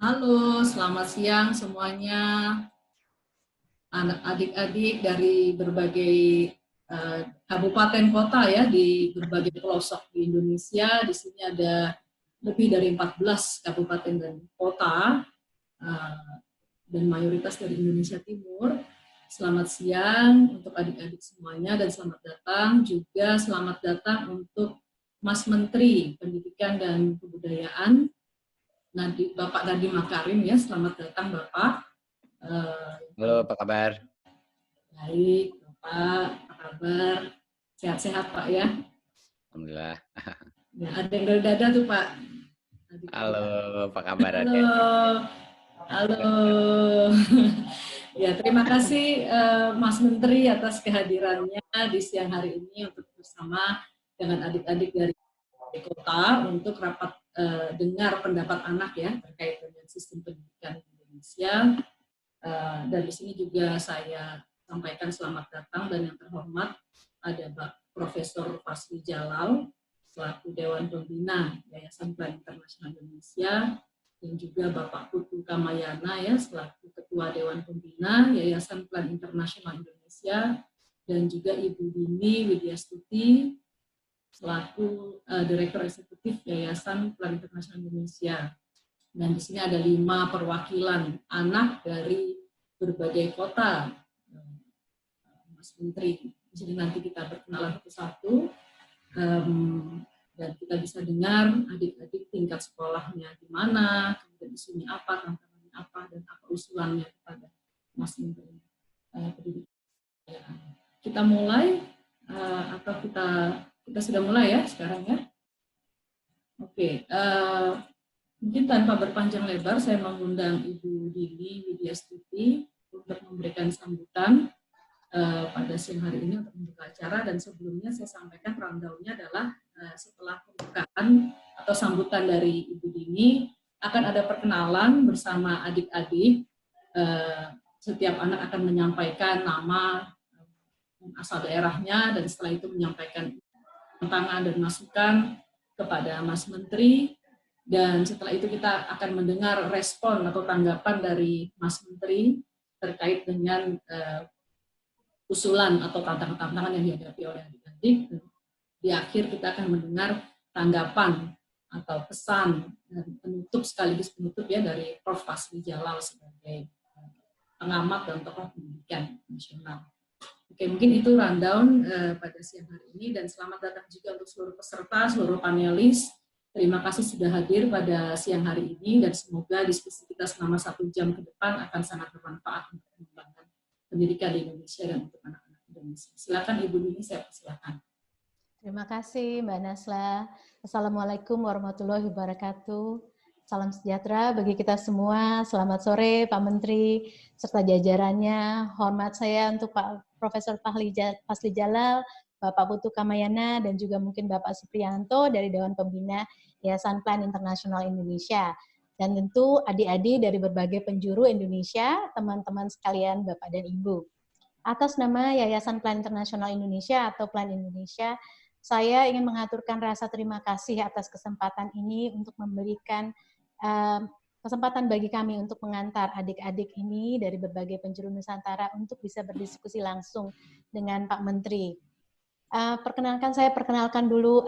Halo, selamat siang semuanya. Adik-adik dari berbagai kabupaten kota ya di berbagai pelosok di Indonesia. Di sini ada lebih dari 14 kabupaten dan kota eh, dan mayoritas dari Indonesia Timur. Selamat siang untuk adik-adik semuanya dan selamat datang juga selamat datang untuk Mas Menteri Pendidikan dan Kebudayaan Bapak Nadiem Makarim ya. Selamat datang Bapak. Halo, apa kabar? Baik, Bapak, apa kabar? Sehat-sehat Pak ya? Alhamdulillah. Ya, ada yang dari dada tuh Pak. Halo, Adik-adik. apa kabar Halo, adik-adik? halo. Ya, terima kasih Mas Menteri atas kehadirannya di siang hari ini untuk bersama dengan adik-adik dari kota untuk rapat dengar pendapat anak ya terkait dengan sistem pendidikan di Indonesia. Dan di sini juga saya sampaikan selamat datang dan yang terhormat ada Profesor Fasli Jalal selaku Dewan Pembina Yayasan Plan Internasional Indonesia dan juga Bapak Putu Kamayana ya selaku Ketua Dewan Pembina Yayasan Plan Internasional Indonesia dan juga Ibu Dini Widyastuti selaku Direktur Eksekutif Yayasan Plan Internasional Indonesia. Dan di sini ada 5 perwakilan anak dari berbagai kota, Mas Menteri. Jadi nanti kita berkenalan satu-satu dan kita bisa dengar adik-adik tingkat sekolahnya di mana, kemudian isunya apa, tantangannya apa, dan apa usulannya kepada Mas Menteri Pendidikan. Kita mulai atau kita sudah mulai ya sekarang ya. Oke. Mungkin tanpa berpanjang lebar, saya mengundang Ibu Dini Widyastuti untuk memberikan sambutan pada siang hari ini untuk membuka acara. Dan sebelumnya saya sampaikan rundown-nya adalah setelah pembukaan atau sambutan dari Ibu Dini, akan ada perkenalan bersama adik-adik. Setiap anak akan menyampaikan nama, asal daerahnya, dan setelah itu menyampaikan tantangan dan masukan kepada Mas Menteri. Dan setelah itu kita akan mendengar respon atau tanggapan dari Mas Menteri terkait dengan usulan atau tantangan-tantangan yang dihadapi oleh adik-adik. Di akhir kita akan mendengar tanggapan atau pesan dan penutup sekaligus penutup ya dari Prof. Fasli Jalal sebagai pengamat dan tokoh pendidikan nasional. Oke, mungkin itu rundown pada siang hari ini dan selamat datang juga untuk seluruh peserta, seluruh panelis. Terima kasih sudah hadir pada siang hari ini dan semoga diskusi kita selama 1 jam ke depan akan sangat bermanfaat untuk mengembangkan pendidikan di Indonesia dan untuk anak-anak Indonesia. Silakan Ibu Dini, saya persilakan. Terima kasih Mbak Nasla. Assalamualaikum warahmatullahi wabarakatuh. Salam sejahtera bagi kita semua. Selamat sore Pak Menteri serta jajarannya. Hormat saya untuk Pak Profesor Fasli Jalal, Bapak Putu Kamayana, dan juga mungkin Bapak Supriyanto dari Dewan Pembina Yayasan Plan Internasional Indonesia. Dan tentu adik-adik dari berbagai penjuru Indonesia, teman-teman sekalian Bapak dan Ibu. Atas nama Yayasan Plan Internasional Indonesia atau Plan Indonesia, saya ingin mengaturkan rasa terima kasih atas kesempatan ini untuk memberikan kesempatan bagi kami untuk mengantar adik-adik ini dari berbagai penjuru Nusantara untuk bisa berdiskusi langsung dengan Pak Menteri. Saya perkenalkan dulu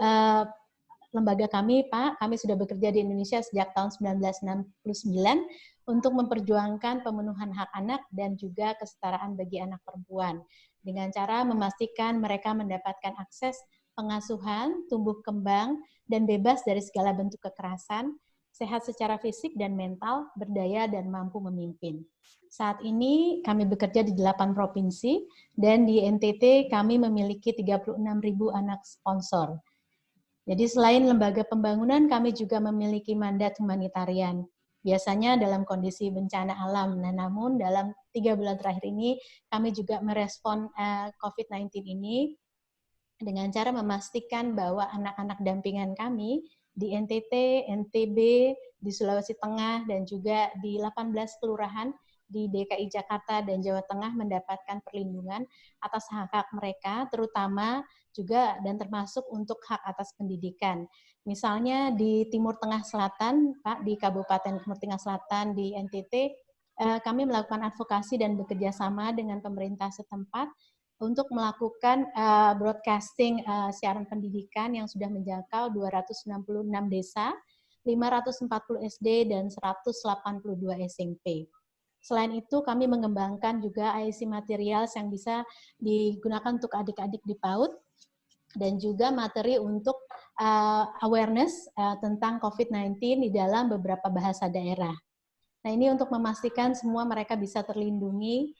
lembaga kami, Pak. Kami sudah bekerja di Indonesia sejak tahun 1969 untuk memperjuangkan pemenuhan hak anak dan juga kesetaraan bagi anak perempuan dengan cara memastikan mereka mendapatkan akses pengasuhan, tumbuh kembang, dan bebas dari segala bentuk kekerasan, sehat secara fisik dan mental, berdaya dan mampu memimpin. Saat ini kami bekerja di 8 provinsi dan di NTT kami memiliki 36.000 anak sponsor. Jadi selain lembaga pembangunan, kami juga memiliki mandat humanitarian. Biasanya dalam kondisi bencana alam. Nah, namun dalam 3 bulan terakhir ini, kami juga merespon COVID-19 ini dengan cara memastikan bahwa anak-anak dampingan kami di NTT, NTB, di Sulawesi Tengah, dan juga di 18 kelurahan di DKI Jakarta dan Jawa Tengah mendapatkan perlindungan atas hak-hak mereka, terutama juga dan termasuk untuk hak atas pendidikan. Misalnya di Timur Tengah Selatan, Pak, di Kabupaten Timur Tengah Selatan di NTT, kami melakukan advokasi dan bekerja sama dengan pemerintah setempat untuk melakukan broadcasting siaran pendidikan yang sudah menjangkau 266 desa, 540 SD, dan 182 SMP. Selain itu, kami mengembangkan juga IC materials yang bisa digunakan untuk adik-adik di PAUD, dan juga materi untuk awareness tentang COVID-19 di dalam beberapa bahasa daerah. Nah, ini untuk memastikan semua mereka bisa terlindungi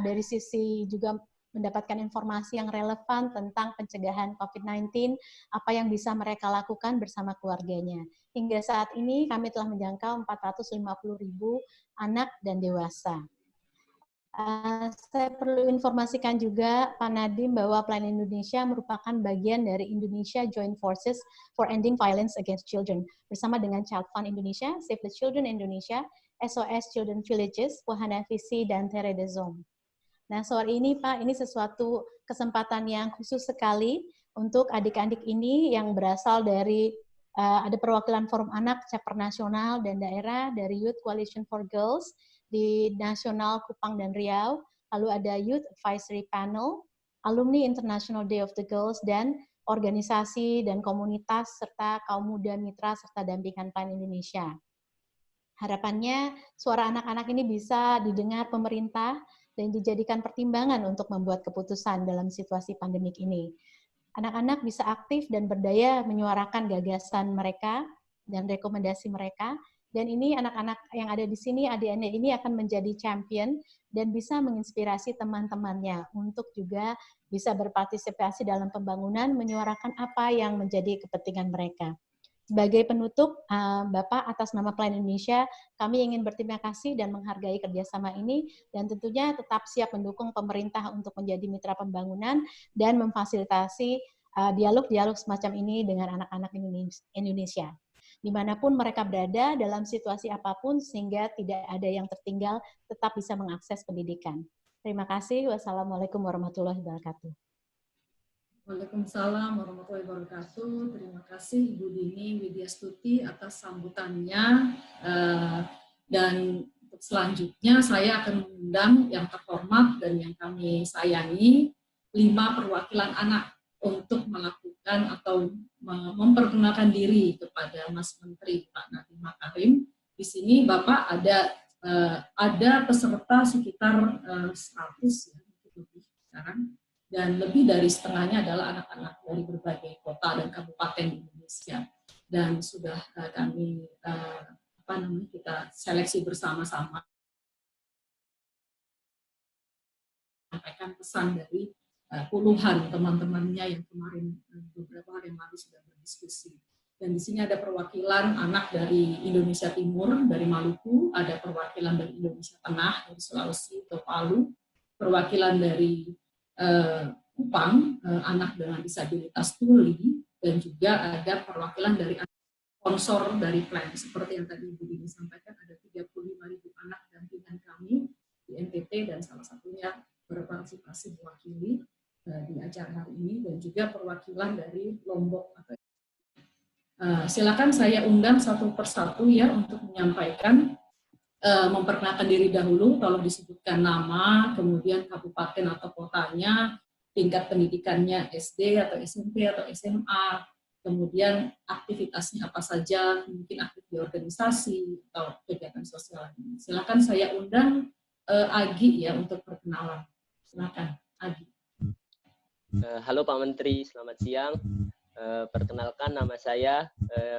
dari sisi juga mendapatkan informasi yang relevan tentang pencegahan COVID-19, apa yang bisa mereka lakukan bersama keluarganya. Hingga saat ini kami telah menjangkau 450.000 anak dan dewasa. Saya perlu informasikan juga Pak Nadiem bahwa Plan Indonesia merupakan bagian dari Indonesia Joint Forces for Ending Violence Against Children bersama dengan Child Fund Indonesia, Save the Children Indonesia, SOS Children Villages, Wahana Visi, dan Terre des Hommes. Nah, sore ini Pak, ini sesuatu kesempatan yang khusus sekali untuk adik-adik ini yang berasal dari ada perwakilan Forum Anak, Chapter Nasional dan Daerah, dari Youth Coalition for Girls di Nasional Kupang dan Riau, lalu ada Youth Advisory Panel, Alumni International Day of the Girls, dan organisasi dan komunitas serta kaum muda mitra serta dampingan Plan Indonesia. Harapannya suara anak-anak ini bisa didengar pemerintah dan dijadikan pertimbangan untuk membuat keputusan dalam situasi pandemik ini. Anak-anak bisa aktif dan berdaya menyuarakan gagasan mereka dan rekomendasi mereka, dan ini anak-anak yang ada di sini, adik-adik ini akan menjadi champion dan bisa menginspirasi teman-temannya untuk juga bisa berpartisipasi dalam pembangunan, menyuarakan apa yang menjadi kepentingan mereka. Sebagai penutup, Bapak, atas nama Plan Indonesia, kami ingin berterima kasih dan menghargai kerjasama ini, dan tentunya tetap siap mendukung pemerintah untuk menjadi mitra pembangunan dan memfasilitasi dialog-dialog semacam ini dengan anak-anak Indonesia. Dimanapun mereka berada, dalam situasi apapun, sehingga tidak ada yang tertinggal, tetap bisa mengakses pendidikan. Terima kasih. Wassalamualaikum warahmatullahi wabarakatuh. Waalaikumsalam warahmatullahi wabarakatuh. Terima kasih Ibu Dini Widyastuti atas sambutannya. Dan untuk selanjutnya saya akan mengundang yang terhormat dan yang kami sayangi, 5 perwakilan anak untuk melakukan atau memperkenalkan diri kepada Mas Menteri Pak Nadiem Makarim. Di sini Bapak ada peserta sekitar 100 ya, lebih sekarang. Dan lebih dari setengahnya adalah anak-anak dari berbagai kota dan kabupaten di Indonesia. Dan sudah kami kita seleksi bersama-sama, sampaikan pesan dari puluhan teman-temannya yang kemarin beberapa hari lalu sudah berdiskusi. Dan di sini ada perwakilan anak dari Indonesia Timur, dari Maluku, ada perwakilan dari Indonesia Tengah, dari Sulawesi atau Palu, perwakilan dari Kupang, anak dengan disabilitas tuli, dan juga ada perwakilan dari sponsor dari Plan. Seperti yang tadi Ibu Dini sampaikan, ada 35.000 anak dampingan kami di NTT, dan salah satunya berpartisipasi mewakili di acara hari ini, dan juga perwakilan dari Lombok. Silakan saya undang satu persatu ya untuk menyampaikan, memperkenalkan diri dahulu, kalau disebutkan nama, kemudian kabupaten atau kotanya, tingkat pendidikannya SD atau SMP atau SMA, kemudian aktivitasnya apa saja, mungkin aktif di organisasi atau kegiatan sosial. Silakan saya undang Agi ya untuk perkenalan. Silakan Agi. Halo Pak Menteri, selamat siang. Perkenalkan, nama saya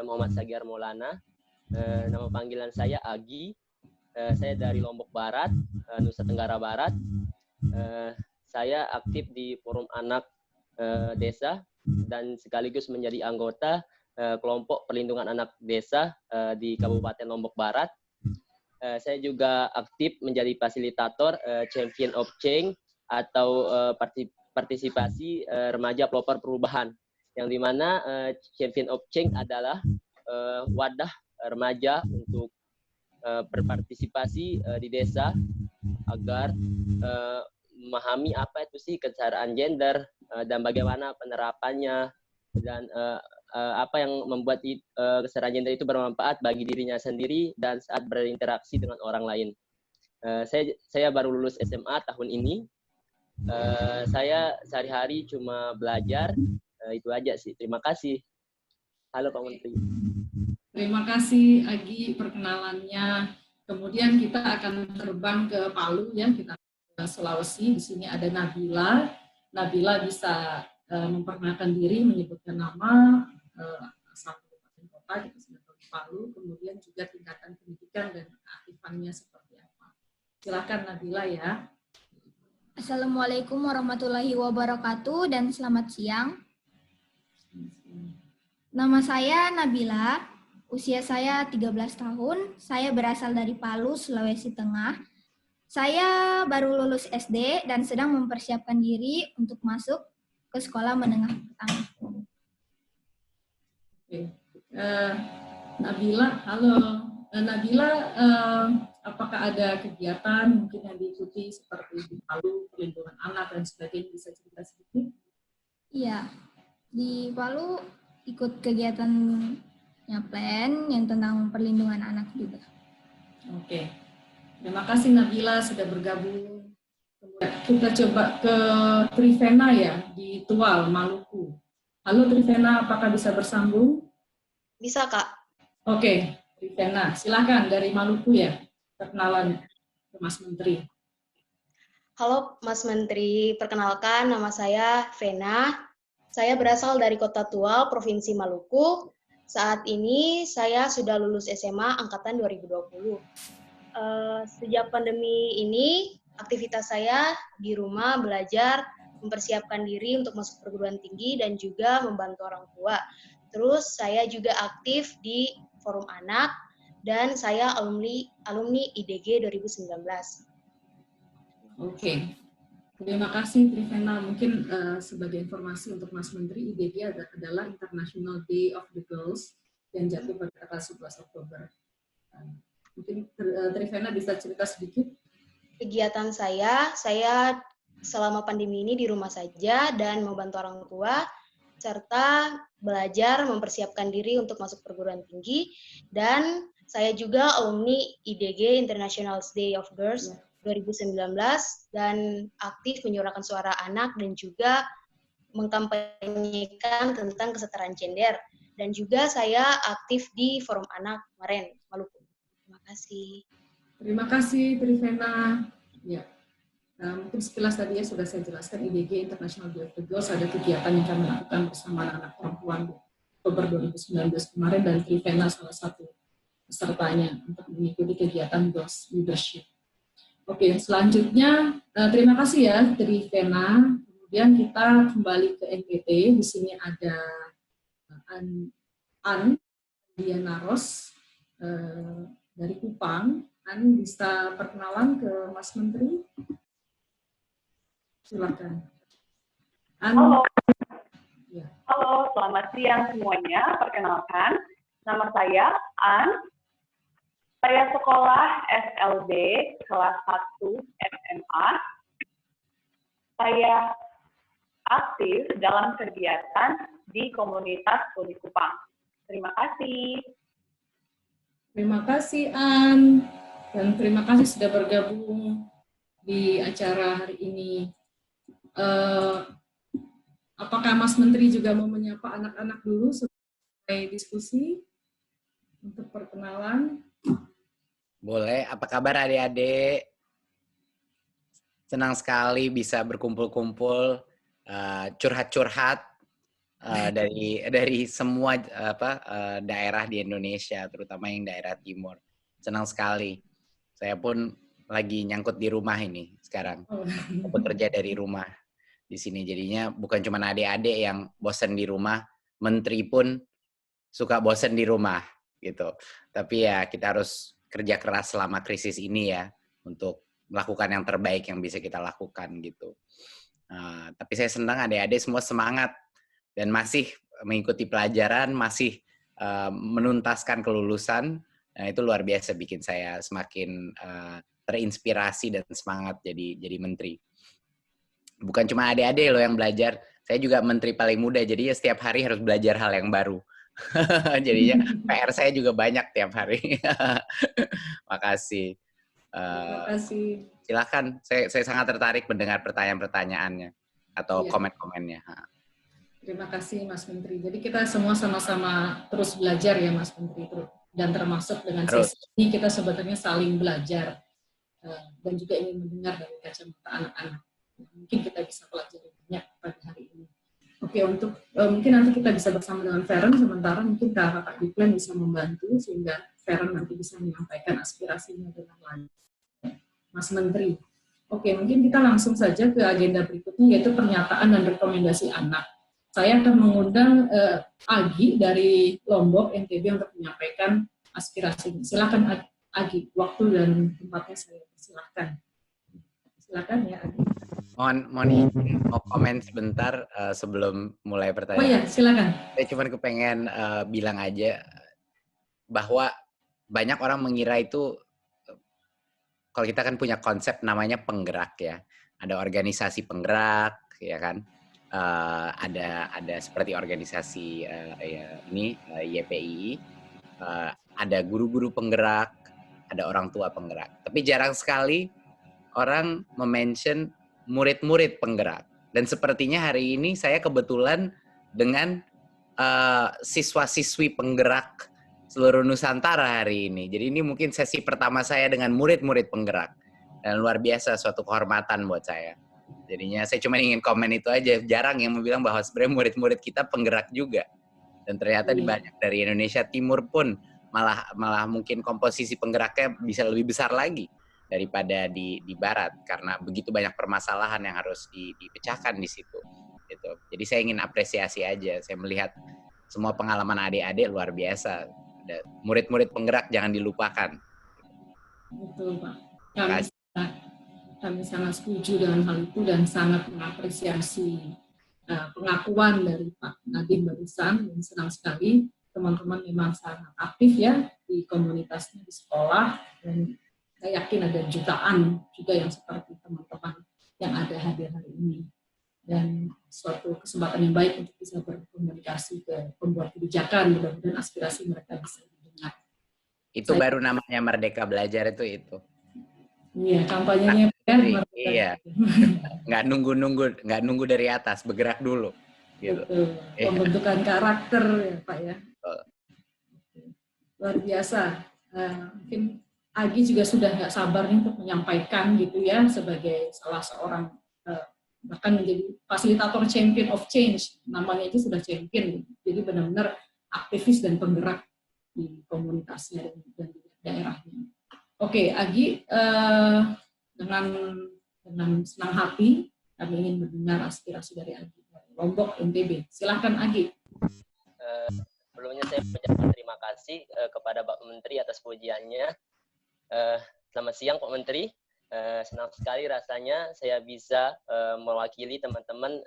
Muhammad Sagiar Maulana. Nama panggilan saya Agi. Saya dari Lombok Barat, Nusa Tenggara Barat. Saya aktif di Forum Anak Desa dan sekaligus menjadi anggota kelompok perlindungan anak desa di Kabupaten Lombok Barat. Saya juga aktif menjadi fasilitator Champion of Change atau partisipasi remaja pelopor perubahan, yang dimana Champion of Change adalah wadah remaja untuk berpartisipasi di desa agar memahami apa itu sih kesetaraan gender dan bagaimana penerapannya dan apa yang membuat kesetaraan gender itu bermanfaat bagi dirinya sendiri dan saat berinteraksi dengan orang lain. Saya baru lulus SMA tahun ini. Saya sehari-hari cuma belajar, itu aja sih. Terima kasih. Halo Pak Menteri. Terima kasih Agi perkenalannya. Kemudian kita akan terbang ke Palu ya, kita ke Sulawesi. Di sini ada Nabila. Nabila bisa memperkenalkan diri, menyebutkan nama, asal kabupaten kota, kita sudah tahu di Palu, kemudian juga tingkatan pendidikan dan keaktifannya seperti apa. Silakan Nabila ya. Assalamualaikum warahmatullahi wabarakatuh dan selamat siang. Nama saya Nabila, usia saya 13 tahun, saya berasal dari Palu, Sulawesi Tengah. Saya baru lulus SD dan sedang mempersiapkan diri untuk masuk ke sekolah menengah pertama. Oke. Nabila, halo. Nabila, apakah ada kegiatan mungkin yang diikuti seperti di Palu, perlindungan anak dan sebagainya, bisa cerita sedikit? Iya, di Palu ikut kegiatan Nyaplen yang tentang perlindungan anak juga. Oke, terima kasih Nabila sudah bergabung. Kemudian kita coba ke Trivena ya, di Tual, Maluku. Halo Trivena, apakah bisa bersambung? Bisa, Kak. Oke, Trivena, silakan dari Maluku ya, perkenalan ke Mas Menteri. Halo Mas Menteri, perkenalkan nama saya Vena. Saya berasal dari Kota Tual, Provinsi Maluku. Saat ini saya sudah lulus SMA angkatan 2020. Sejak pandemi ini, aktivitas saya di rumah belajar, mempersiapkan diri untuk masuk perguruan tinggi dan juga membantu orang tua. Terus saya juga aktif di Forum Anak dan saya alumni IDG 2019. Oke, terima kasih Trivena. Mungkin sebagai informasi untuk Mas Menteri, IDG adalah International Day of the Girls yang jatuh pada tanggal 11 Oktober. Mungkin Trivena bisa cerita sedikit? Kegiatan saya selama pandemi ini di rumah saja dan membantu orang tua, serta belajar mempersiapkan diri untuk masuk perguruan tinggi, dan saya juga alumni IDG International Day of Girls 2019 dan aktif menyuarakan suara anak dan juga mengkampanyekan tentang kesetaraan gender. Dan juga saya aktif di Forum Anak kemarin, Maluku. Terima kasih. Terima kasih Trivena. Ya. Mungkin sekilas tadi ya sudah saya jelaskan, IDG International Day of the Girls ada kegiatan yang kami lakukan bersama anak-anak perempuan Oktober 2019 kemarin, dan Trivena salah satu pesertanya untuk mengikuti kegiatan Girls Leadership. Oke, selanjutnya terima kasih ya Trivena. Kemudian kita kembali ke NTT. Di sini ada An Diana Ros dari Kupang. An bisa perkenalan ke Mas Menteri? Silakan. Halo. Ya. Halo, selamat siang semuanya. Perkenalkan, nama saya An. Saya sekolah SLB kelas 1 SMA. Saya aktif dalam kegiatan di komunitas Uni Kupang. Terima kasih. Terima kasih An, dan terima kasih sudah bergabung di acara hari ini. Apakah Mas Menteri juga mau menyapa anak-anak dulu sampai diskusi untuk perkenalan? Boleh. Apa kabar adik-adik? Senang sekali bisa berkumpul-kumpul, curhat-curhat dari semua daerah di Indonesia, terutama yang daerah timur. Senang sekali. Saya pun lagi nyangkut di rumah ini sekarang. Bekerja dari rumah di sini. Jadinya bukan cuma adik-adik yang bosan di rumah, menteri pun suka bosan di rumah gitu. Tapi ya kita harus kerja keras selama krisis ini ya untuk melakukan yang terbaik yang bisa kita lakukan gitu. Tapi saya senang adik-adik semua semangat dan masih mengikuti pelajaran, masih menuntaskan kelulusan Nah, itu luar biasa bikin saya semakin terinspirasi dan semangat jadi menteri. Bukan cuma adik-adik loh yang belajar, saya juga menteri paling muda, jadi ya setiap hari harus belajar hal yang baru. Jadinya PR saya juga banyak tiap hari. Makasih. Terima kasih. Silakan, saya sangat tertarik mendengar pertanyaan-pertanyaannya atau komen-komennya. Terima kasih Mas Menteri. Jadi kita semua sama-sama terus belajar ya Mas Menteri. Dan termasuk dengan sesi ini kita sebetulnya saling belajar dan juga ingin mendengar dari kacamata anak-anak. Mungkin kita bisa pelajari banyak pada hari ini. Oke, untuk mungkin nanti kita bisa bersama dengan Feren, sementara mungkin Kakak Diplen bisa membantu sehingga Feren nanti bisa menyampaikan aspirasinya dengan lanjut. Mas Menteri. Oke, mungkin kita langsung saja ke agenda berikutnya, yaitu pernyataan dan rekomendasi anak. Saya akan mengundang Agi dari Lombok, NTB untuk menyampaikan aspirasinya. Silakan Agi, waktu dan tempatnya saya persilahkan. Silakan ya Agi. Mohon izin mau komen sebentar sebelum mulai pertanyaan. Oh iya, silakan. Saya cuma kepengen bilang aja bahwa banyak orang mengira itu kalau kita kan punya konsep namanya penggerak ya. Ada organisasi penggerak ya kan. Ada seperti organisasi YPI, ada guru-guru penggerak, ada orang tua penggerak. Tapi jarang sekali orang mention murid-murid penggerak. Dan sepertinya hari ini saya kebetulan dengan siswa-siswi penggerak seluruh Nusantara hari ini. Jadi ini mungkin sesi pertama saya dengan murid-murid penggerak. Dan luar biasa, suatu kehormatan buat saya. Jadinya saya cuma ingin komen itu aja. Jarang yang bilang bahwa sebenarnya murid-murid kita penggerak juga. Dan ternyata di banyak dari Indonesia Timur pun malah mungkin komposisi penggeraknya bisa lebih besar lagi daripada di Barat, karena begitu banyak permasalahan yang harus dipecahkan di situ. Gitu. Jadi saya ingin apresiasi aja. Saya melihat semua pengalaman adik-adik luar biasa. Murid-murid penggerak jangan dilupakan. Betul Pak. Kami sangat setuju dengan hal itu dan sangat mengapresiasi pengakuan dari Pak Nadiem barusan. Dan senang sekali teman-teman memang sangat aktif ya di komunitasnya di sekolah, dan saya yakin ada jutaan juga yang seperti teman-teman yang ada hadir hari ini. Dan suatu kesempatan yang baik untuk bisa berkomunikasi ke pembuat kebijakan, mudah-mudahan aspirasi mereka bisa didengar. Itu baru namanya Merdeka Belajar itu. Iya, kampanyenya kan Merdeka. Iya. Nggak nunggu dari atas, bergerak dulu. Gitu. Betul. Pembentukan karakter ya Pak ya. Luar biasa. Mungkin Agi juga sudah nggak sabar nih untuk menyampaikan gitu ya, sebagai salah seorang bahkan menjadi fasilitator champion of change, namanya itu sudah champion, jadi benar-benar aktivis dan penggerak di komunitasnya dan di daerahnya. Oke, Agi, dengan senang hati kami ingin mendengar aspirasi dari Agi dari Lombok, NTB. Silakan Agi. Sebelumnya saya mengucapkan terima kasih kepada Pak Menteri atas pujiannya. Selamat siang Pak Menteri. Senang sekali rasanya saya bisa mewakili teman-teman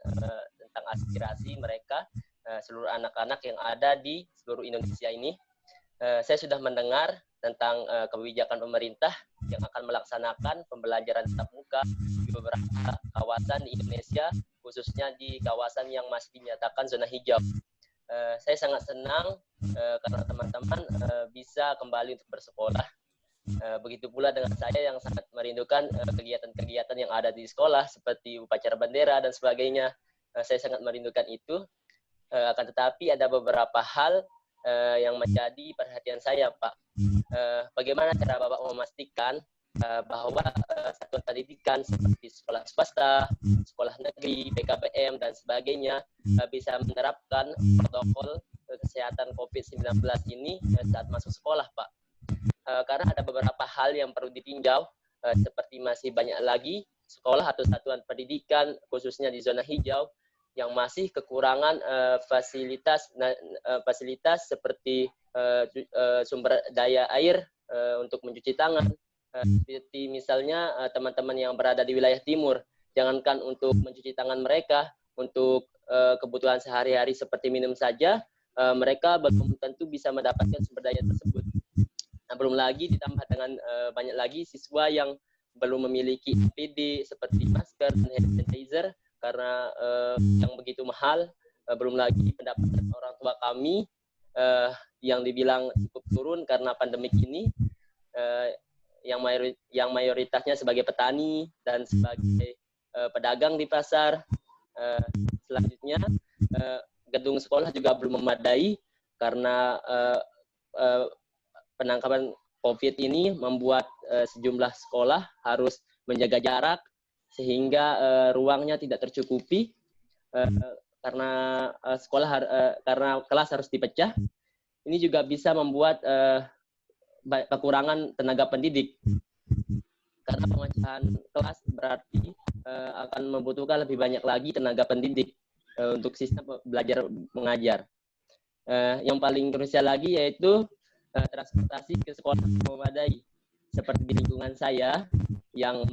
tentang aspirasi mereka, seluruh anak-anak yang ada di seluruh Indonesia ini. Saya sudah mendengar tentang kebijakan pemerintah yang akan melaksanakan pembelajaran tatap muka di beberapa kawasan di Indonesia, khususnya di kawasan yang masih dinyatakan zona hijau. Saya sangat senang karena teman-teman bisa kembali untuk bersekolah. Begitu pula dengan saya yang sangat merindukan kegiatan-kegiatan yang ada di sekolah seperti upacara bendera dan sebagainya. Saya sangat merindukan itu. Akan tetapi ada beberapa hal yang menjadi perhatian saya, Pak. Bagaimana cara Bapak memastikan bahwa satuan pendidikan seperti sekolah swasta, sekolah negeri, PKBM dan sebagainya bisa menerapkan protokol kesehatan COVID-19 ini saat masuk sekolah, Pak. Karena ada beberapa hal yang perlu ditinjau, seperti masih banyak lagi sekolah atau satuan pendidikan khususnya di zona hijau yang masih kekurangan fasilitas seperti sumber daya air untuk mencuci tangan. Seperti misalnya teman-teman yang berada di wilayah timur, jangankan untuk mencuci tangan mereka, untuk kebutuhan sehari-hari seperti minum saja, mereka belum tentu bisa mendapatkan sumber daya tersebut. Nah, belum lagi ditambah dengan banyak lagi siswa yang belum memiliki APD seperti masker dan hand sanitizer karena yang begitu mahal. Belum lagi pendapatan orang tua kami yang dibilang cukup turun karena pandemik ini, yang mayoritasnya sebagai petani dan sebagai pedagang di pasar. Selanjutnya, gedung sekolah juga belum memadai karena penangkapan COVID ini membuat sejumlah sekolah harus menjaga jarak sehingga ruangnya tidak tercukupi karena karena kelas harus dipecah. Ini juga bisa membuat kekurangan tenaga pendidik karena pemecahan kelas berarti akan membutuhkan lebih banyak lagi tenaga pendidik untuk sistem belajar mengajar. Yang paling krusial lagi yaitu transportasi ke sekolah memadai. Seperti di lingkungan saya yang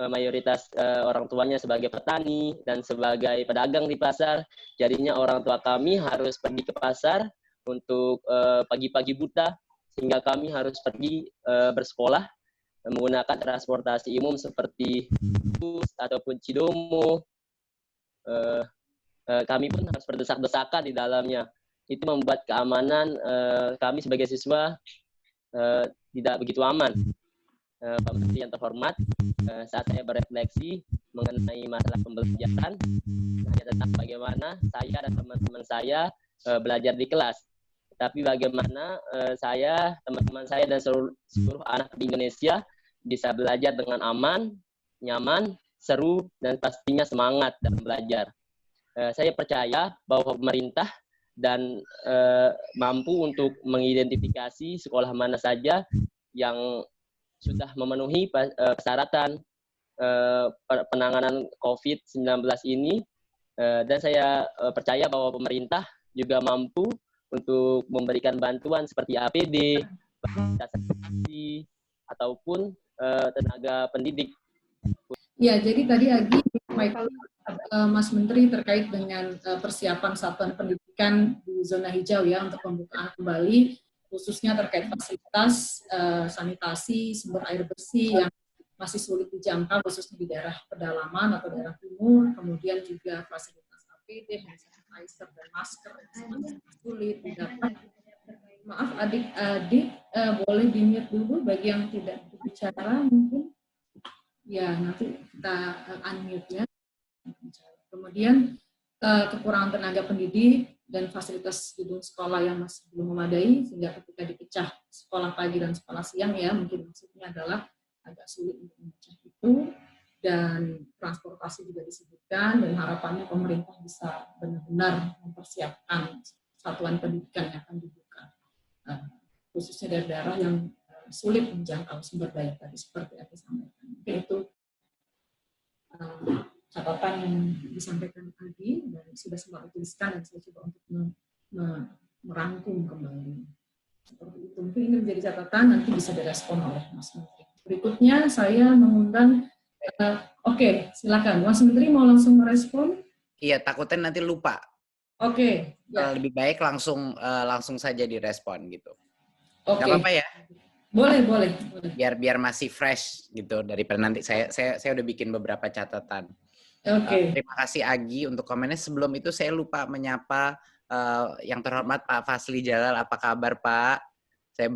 mayoritas orang tuanya sebagai petani dan sebagai pedagang di pasar, jadinya orang tua kami harus pergi ke pasar untuk pagi-pagi buta sehingga kami harus pergi bersekolah menggunakan transportasi umum seperti bus ataupun cidomo. Kami pun harus berdesak-desakan di dalamnya. Itu membuat keamanan kami sebagai siswa tidak begitu aman. Pak Menteri yang terhormat, saat saya berefleksi mengenai masalah pembelajaran, hanya tentang bagaimana saya dan teman-teman saya belajar di kelas. Tapi bagaimana saya, teman-teman saya, dan seluruh anak di Indonesia bisa belajar dengan aman, nyaman, seru, dan pastinya semangat dalam belajar. Saya percaya bahwa pemerintah dan mampu untuk mengidentifikasi sekolah mana saja yang sudah memenuhi persyaratan penanganan COVID-19 ini, dan saya percaya bahwa pemerintah juga mampu untuk memberikan bantuan seperti APD, sanitasi, ataupun tenaga pendidik. Ya, jadi tadi Agi Mas Menteri terkait dengan persiapan satuan pendidikan di zona hijau ya untuk pembukaan kembali, khususnya terkait fasilitas sanitasi, sumber air bersih yang masih sulit dijangkau khususnya di daerah pedalaman atau daerah timur, kemudian juga fasilitas APD, hand sanitizer dan masker yang sulit didapat. Maaf adik-adik boleh di-mute dulu bagi yang tidak berbicara mungkin. Ya, nanti kita unmute ya. Kemudian kekurangan tenaga pendidik dan fasilitas gedung sekolah yang masih belum memadai sehingga ketika dipecah sekolah pagi dan sekolah siang ya mungkin maksudnya adalah agak sulit untuk memecah itu, dan transportasi juga disebutkan, dan harapannya pemerintah bisa benar-benar mempersiapkan satuan pendidikan yang akan dibuka khususnya dari daerah yang sulit menjangkau sumber daya tadi seperti yang disampaikan. Mungkin itu catatan yang disampaikan tadi dan sudah sempat dituliskan dan saya coba untuk merangkum kembali. Seperti itu. Mungkin ini menjadi catatan, nanti bisa direspon oleh Mas Menteri. Berikutnya saya mengundang, oke, silakan. Mas Menteri mau langsung merespon? Iya, takutnya nanti lupa. Oke. Ya. Lebih baik langsung saja direspon gitu. Oke. Gak apa-apa ya? Boleh. Biar masih fresh gitu daripada nanti saya udah bikin beberapa catatan. Oke. Terima kasih Agi untuk komennya. Sebelum itu saya lupa menyapa yang terhormat Pak Fasli Jalal. Apa kabar Pak? Saya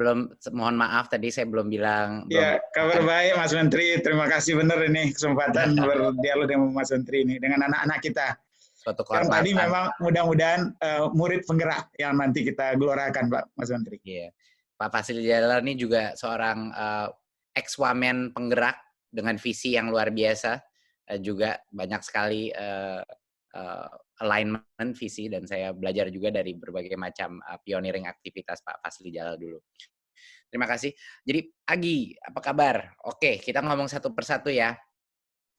mohon maaf tadi saya belum bilang. Ya, kabar baik Mas Menteri. Terima kasih benar ini kesempatan berdialog dengan Mas Menteri ini dengan anak-anak kita. Suatu yang kehormatan. tadi memang mudah-mudahan murid penggerak yang nanti kita gelorakan Pak Mas Menteri. Iya. Pak Fasli Jalal ini juga seorang ex-wamen penggerak dengan visi yang luar biasa. Juga banyak sekali alignment visi, dan saya belajar juga dari berbagai macam pioneering aktivitas Pak Fasli Jalal dulu. Terima kasih. Jadi Agi, apa kabar? Oke, kita ngomong satu persatu ya.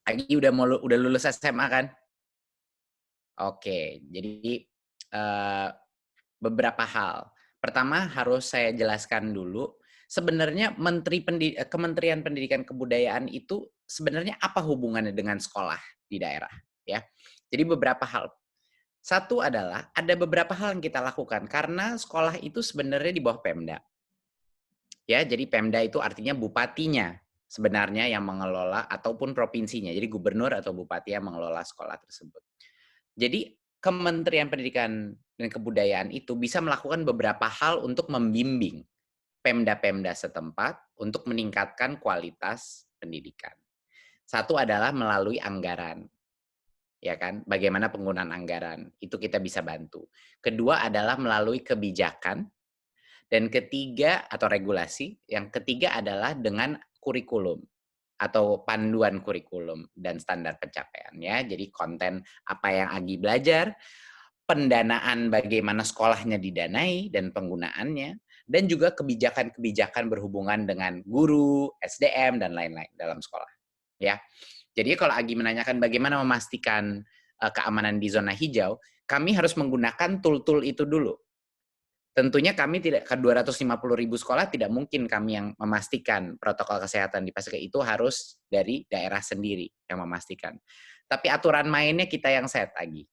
Agi udah lulus SMA kan? Oke, jadi beberapa hal. Pertama harus saya jelaskan dulu, sebenarnya Kementerian Pendidikan Kebudayaan itu sebenarnya apa hubungannya dengan sekolah di daerah, ya. Jadi beberapa hal. Satu adalah ada beberapa hal yang kita lakukan karena sekolah itu sebenarnya di bawah Pemda. Ya, jadi Pemda itu artinya bupatinya sebenarnya yang mengelola ataupun provinsinya. Jadi gubernur atau bupati yang mengelola sekolah tersebut. Jadi Kementerian Pendidikan dan Kebudayaan itu bisa melakukan beberapa hal untuk membimbing Pemda-Pemda setempat untuk meningkatkan kualitas pendidikan. Satu adalah melalui anggaran. Ya kan? Bagaimana penggunaan anggaran, itu kita bisa bantu. Kedua adalah melalui kebijakan. Dan ketiga, atau regulasi, yang ketiga adalah dengan kurikulum atau panduan kurikulum dan standar pencapaiannya. Jadi konten apa yang Agi belajar, pendanaan bagaimana sekolahnya didanai dan penggunaannya, dan juga kebijakan-kebijakan berhubungan dengan guru, SDM, dan lain-lain dalam sekolah. Ya, jadi kalau Agi menanyakan bagaimana memastikan keamanan di zona hijau, kami harus menggunakan tool-tool itu dulu. Tentunya kami tidak, ke 250.000 sekolah tidak mungkin kami yang memastikan protokol kesehatan di Pasca, itu harus dari daerah sendiri yang memastikan. Tapi aturan mainnya kita yang set lagi.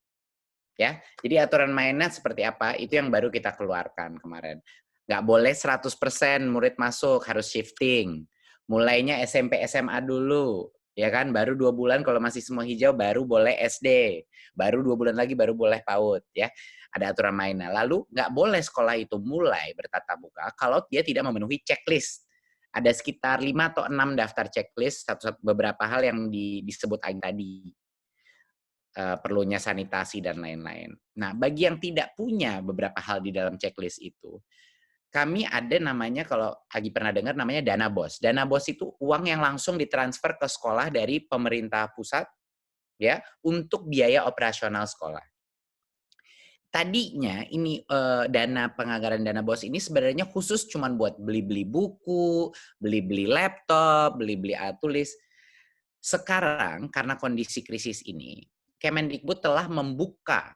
Ya, jadi aturan mainnya seperti apa, itu yang baru kita keluarkan kemarin. Nggak boleh 100% murid masuk, harus shifting. Mulainya SMP SMA dulu, ya kan, baru 2 bulan kalau masih semua hijau baru boleh SD, baru 2 bulan lagi baru boleh PAUD, ya. Ada aturan mainnya. Lalu nggak boleh sekolah itu mulai bertatap muka kalau dia tidak memenuhi checklist. Ada sekitar 5 atau 6 daftar checklist, beberapa hal yang disebut tadi. Perlunya sanitasi dan lain-lain. Nah, bagi yang tidak punya beberapa hal di dalam checklist itu, kami ada namanya, kalau Agi pernah dengar, namanya dana BOS. Dana BOS itu uang yang langsung ditransfer ke sekolah dari pemerintah pusat, ya, untuk biaya operasional sekolah. Tadinya ini dana penganggaran dana BOS ini sebenarnya khusus cuman buat beli-beli buku, beli-beli laptop, beli-beli alat tulis. Sekarang karena kondisi krisis ini, Kemendikbud telah membuka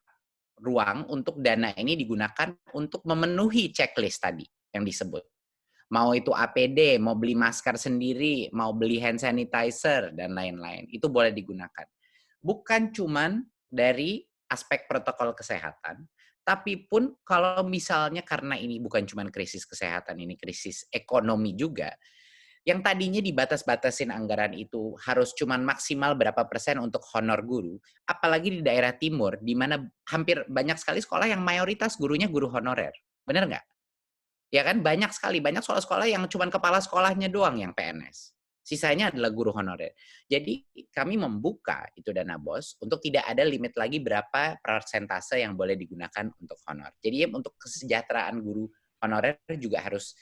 ruang untuk dana ini digunakan untuk memenuhi checklist tadi yang disebut. Mau itu APD, mau beli masker sendiri, mau beli hand sanitizer, dan lain-lain. Itu boleh digunakan. Bukan cuman dari aspek protokol kesehatan, tapi pun kalau misalnya karena ini bukan cuman krisis kesehatan, ini krisis ekonomi juga, yang tadinya dibatas-batasin anggaran itu harus cuman maksimal berapa persen untuk honor guru, apalagi di daerah timur, di mana hampir banyak sekali sekolah yang mayoritas gurunya guru honorer. Benar nggak? Ya kan, banyak sekali, banyak sekolah-sekolah yang cuman kepala sekolahnya doang yang PNS. Sisanya adalah guru honorer. Jadi kami membuka itu dana BOS untuk tidak ada limit lagi berapa persentase yang boleh digunakan untuk honor. Jadi untuk kesejahteraan guru honorer juga harus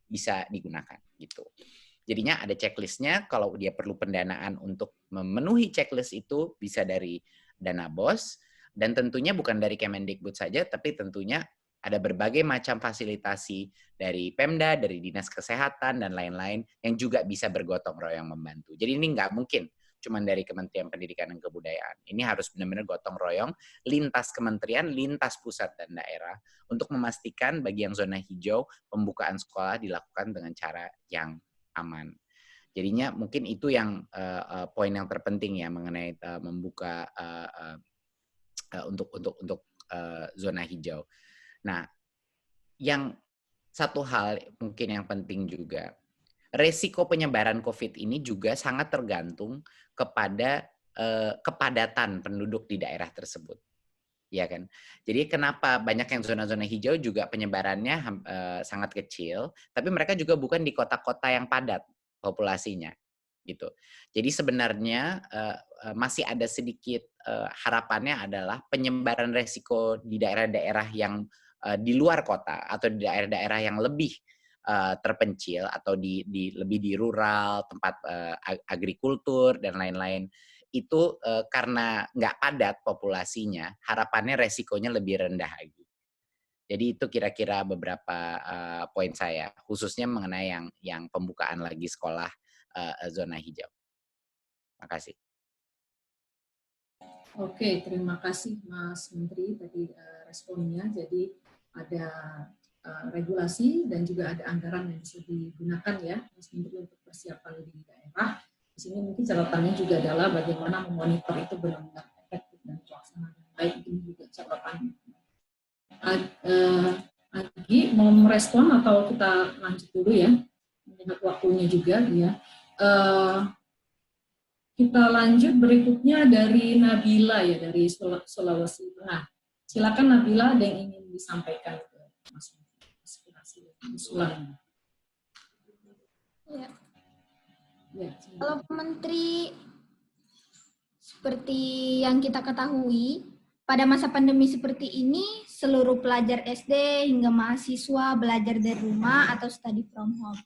bisa digunakan gitu. Jadinya ada checklistnya, kalau dia perlu pendanaan untuk memenuhi checklist itu bisa dari dana BOS, dan tentunya bukan dari Kemendikbud saja, tapi tentunya ada berbagai macam fasilitasi dari Pemda, dari Dinas Kesehatan, dan lain-lain yang juga bisa bergotong royong membantu. Jadi ini nggak mungkin cuma dari Kementerian Pendidikan dan Kebudayaan. Ini harus benar-benar gotong royong, lintas kementerian, lintas pusat dan daerah, untuk memastikan bagi yang zona hijau, pembukaan sekolah dilakukan dengan cara yang aman. Jadinya mungkin itu yang poin yang terpenting ya mengenai membuka untuk zona hijau. Nah, yang satu hal mungkin yang penting juga, resiko penyebaran COVID ini juga sangat tergantung kepada kepadatan penduduk di daerah tersebut. Ya kan? Jadi kenapa banyak yang zona-zona hijau juga penyebarannya sangat kecil, tapi mereka juga bukan di kota-kota yang padat populasinya, gitu. Jadi sebenarnya masih ada sedikit harapannya adalah penyebaran resiko di daerah-daerah yang di luar kota atau di daerah-daerah yang lebih terpencil atau lebih di rural, tempat agrikultur dan lain-lain. Itu karena nggak padat populasinya, harapannya resikonya lebih rendah lagi. Jadi itu kira-kira beberapa poin saya, khususnya mengenai yang pembukaan lagi sekolah zona hijau. Terima kasih. Oke, terima kasih Mas Menteri tadi responnya. Jadi ada regulasi dan juga ada anggaran yang bisa digunakan ya Mas Menteri untuk persiapan di daerah. Di sini mungkin catatannya juga adalah bagaimana memonitor itu benar-benar efektif dan terlaksana dengan baik. Ini juga catatan. Agi mau merespon atau kita lanjut dulu ya? melihat waktunya juga ya. Kita lanjut berikutnya dari Nabila ya, dari Sulawesi Tengah. Silakan Nabila, ada yang ingin disampaikan ke Mas aspirasi usulan. Ya. Ya, Kalau Menteri, seperti yang kita ketahui, pada masa pandemi seperti ini, seluruh pelajar SD hingga mahasiswa belajar dari rumah atau study from home.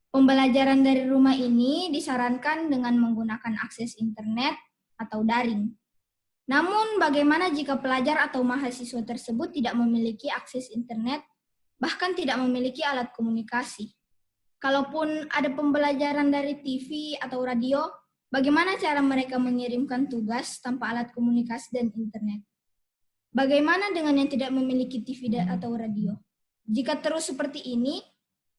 Pembelajaran dari rumah ini disarankan dengan menggunakan akses internet atau daring. Namun, bagaimana jika pelajar atau mahasiswa tersebut tidak memiliki akses internet, bahkan tidak memiliki alat komunikasi? Kalaupun ada pembelajaran dari TV atau radio, bagaimana cara mereka mengirimkan tugas tanpa alat komunikasi dan internet? Bagaimana dengan yang tidak memiliki TV atau radio? Jika terus seperti ini,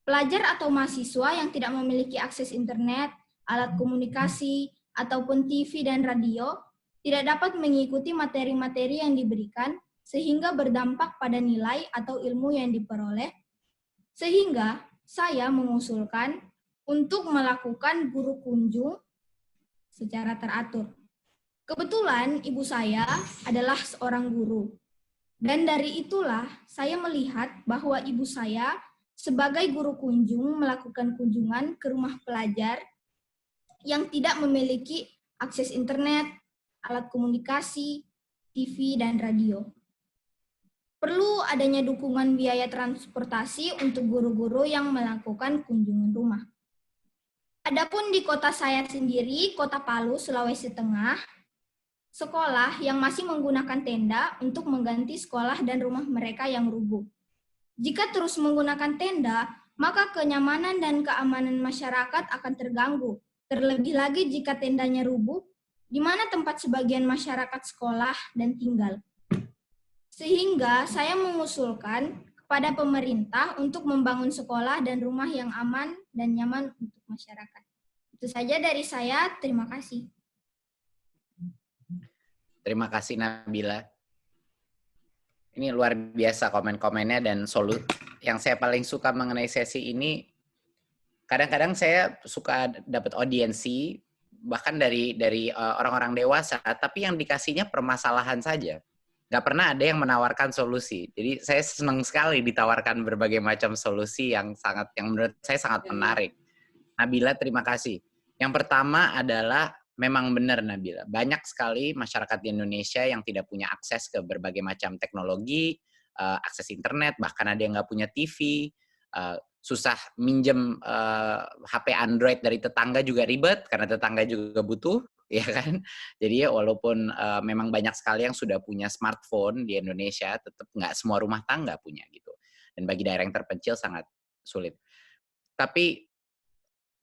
pelajar atau mahasiswa yang tidak memiliki akses internet, alat komunikasi, ataupun TV dan radio tidak dapat mengikuti materi-materi yang diberikan sehingga berdampak pada nilai atau ilmu yang diperoleh, sehingga saya mengusulkan untuk melakukan guru kunjung secara teratur. Kebetulan ibu saya adalah seorang guru. Dan dari itulah saya melihat bahwa ibu saya sebagai guru kunjung melakukan kunjungan ke rumah pelajar yang tidak memiliki akses internet, alat komunikasi, TV, dan radio. Perlu adanya dukungan biaya transportasi untuk guru-guru yang melakukan kunjungan rumah. Adapun di kota saya sendiri, Kota Palu, Sulawesi Tengah, sekolah yang masih menggunakan tenda untuk mengganti sekolah dan rumah mereka yang rubuh. Jika terus menggunakan tenda, maka kenyamanan dan keamanan masyarakat akan terganggu. Terlebih lagi jika tendanya rubuh, di mana tempat sebagian masyarakat sekolah dan tinggal. Sehingga saya mengusulkan kepada pemerintah untuk membangun sekolah dan rumah yang aman dan nyaman untuk masyarakat. Itu saja dari saya, terima kasih. Terima kasih Nabila. Ini luar biasa komen-komennya dan yang saya paling suka mengenai sesi ini, kadang-kadang saya suka dapat audiensi bahkan dari orang-orang dewasa, tapi yang dikasihnya permasalahan saja. Nggak pernah ada yang menawarkan solusi. Jadi saya senang sekali ditawarkan berbagai macam solusi yang menurut saya sangat menarik. Nabila, terima kasih. Yang pertama adalah memang benar Nabila, banyak sekali masyarakat di Indonesia yang tidak punya akses ke berbagai macam teknologi, akses internet, bahkan ada yang nggak punya TV, susah minjem HP Android dari tetangga juga ribet, karena tetangga juga butuh. Ya kan, jadi walaupun memang banyak sekali yang sudah punya smartphone di Indonesia, tetap nggak semua rumah tangga punya gitu. Dan bagi daerah yang terpencil sangat sulit. Tapi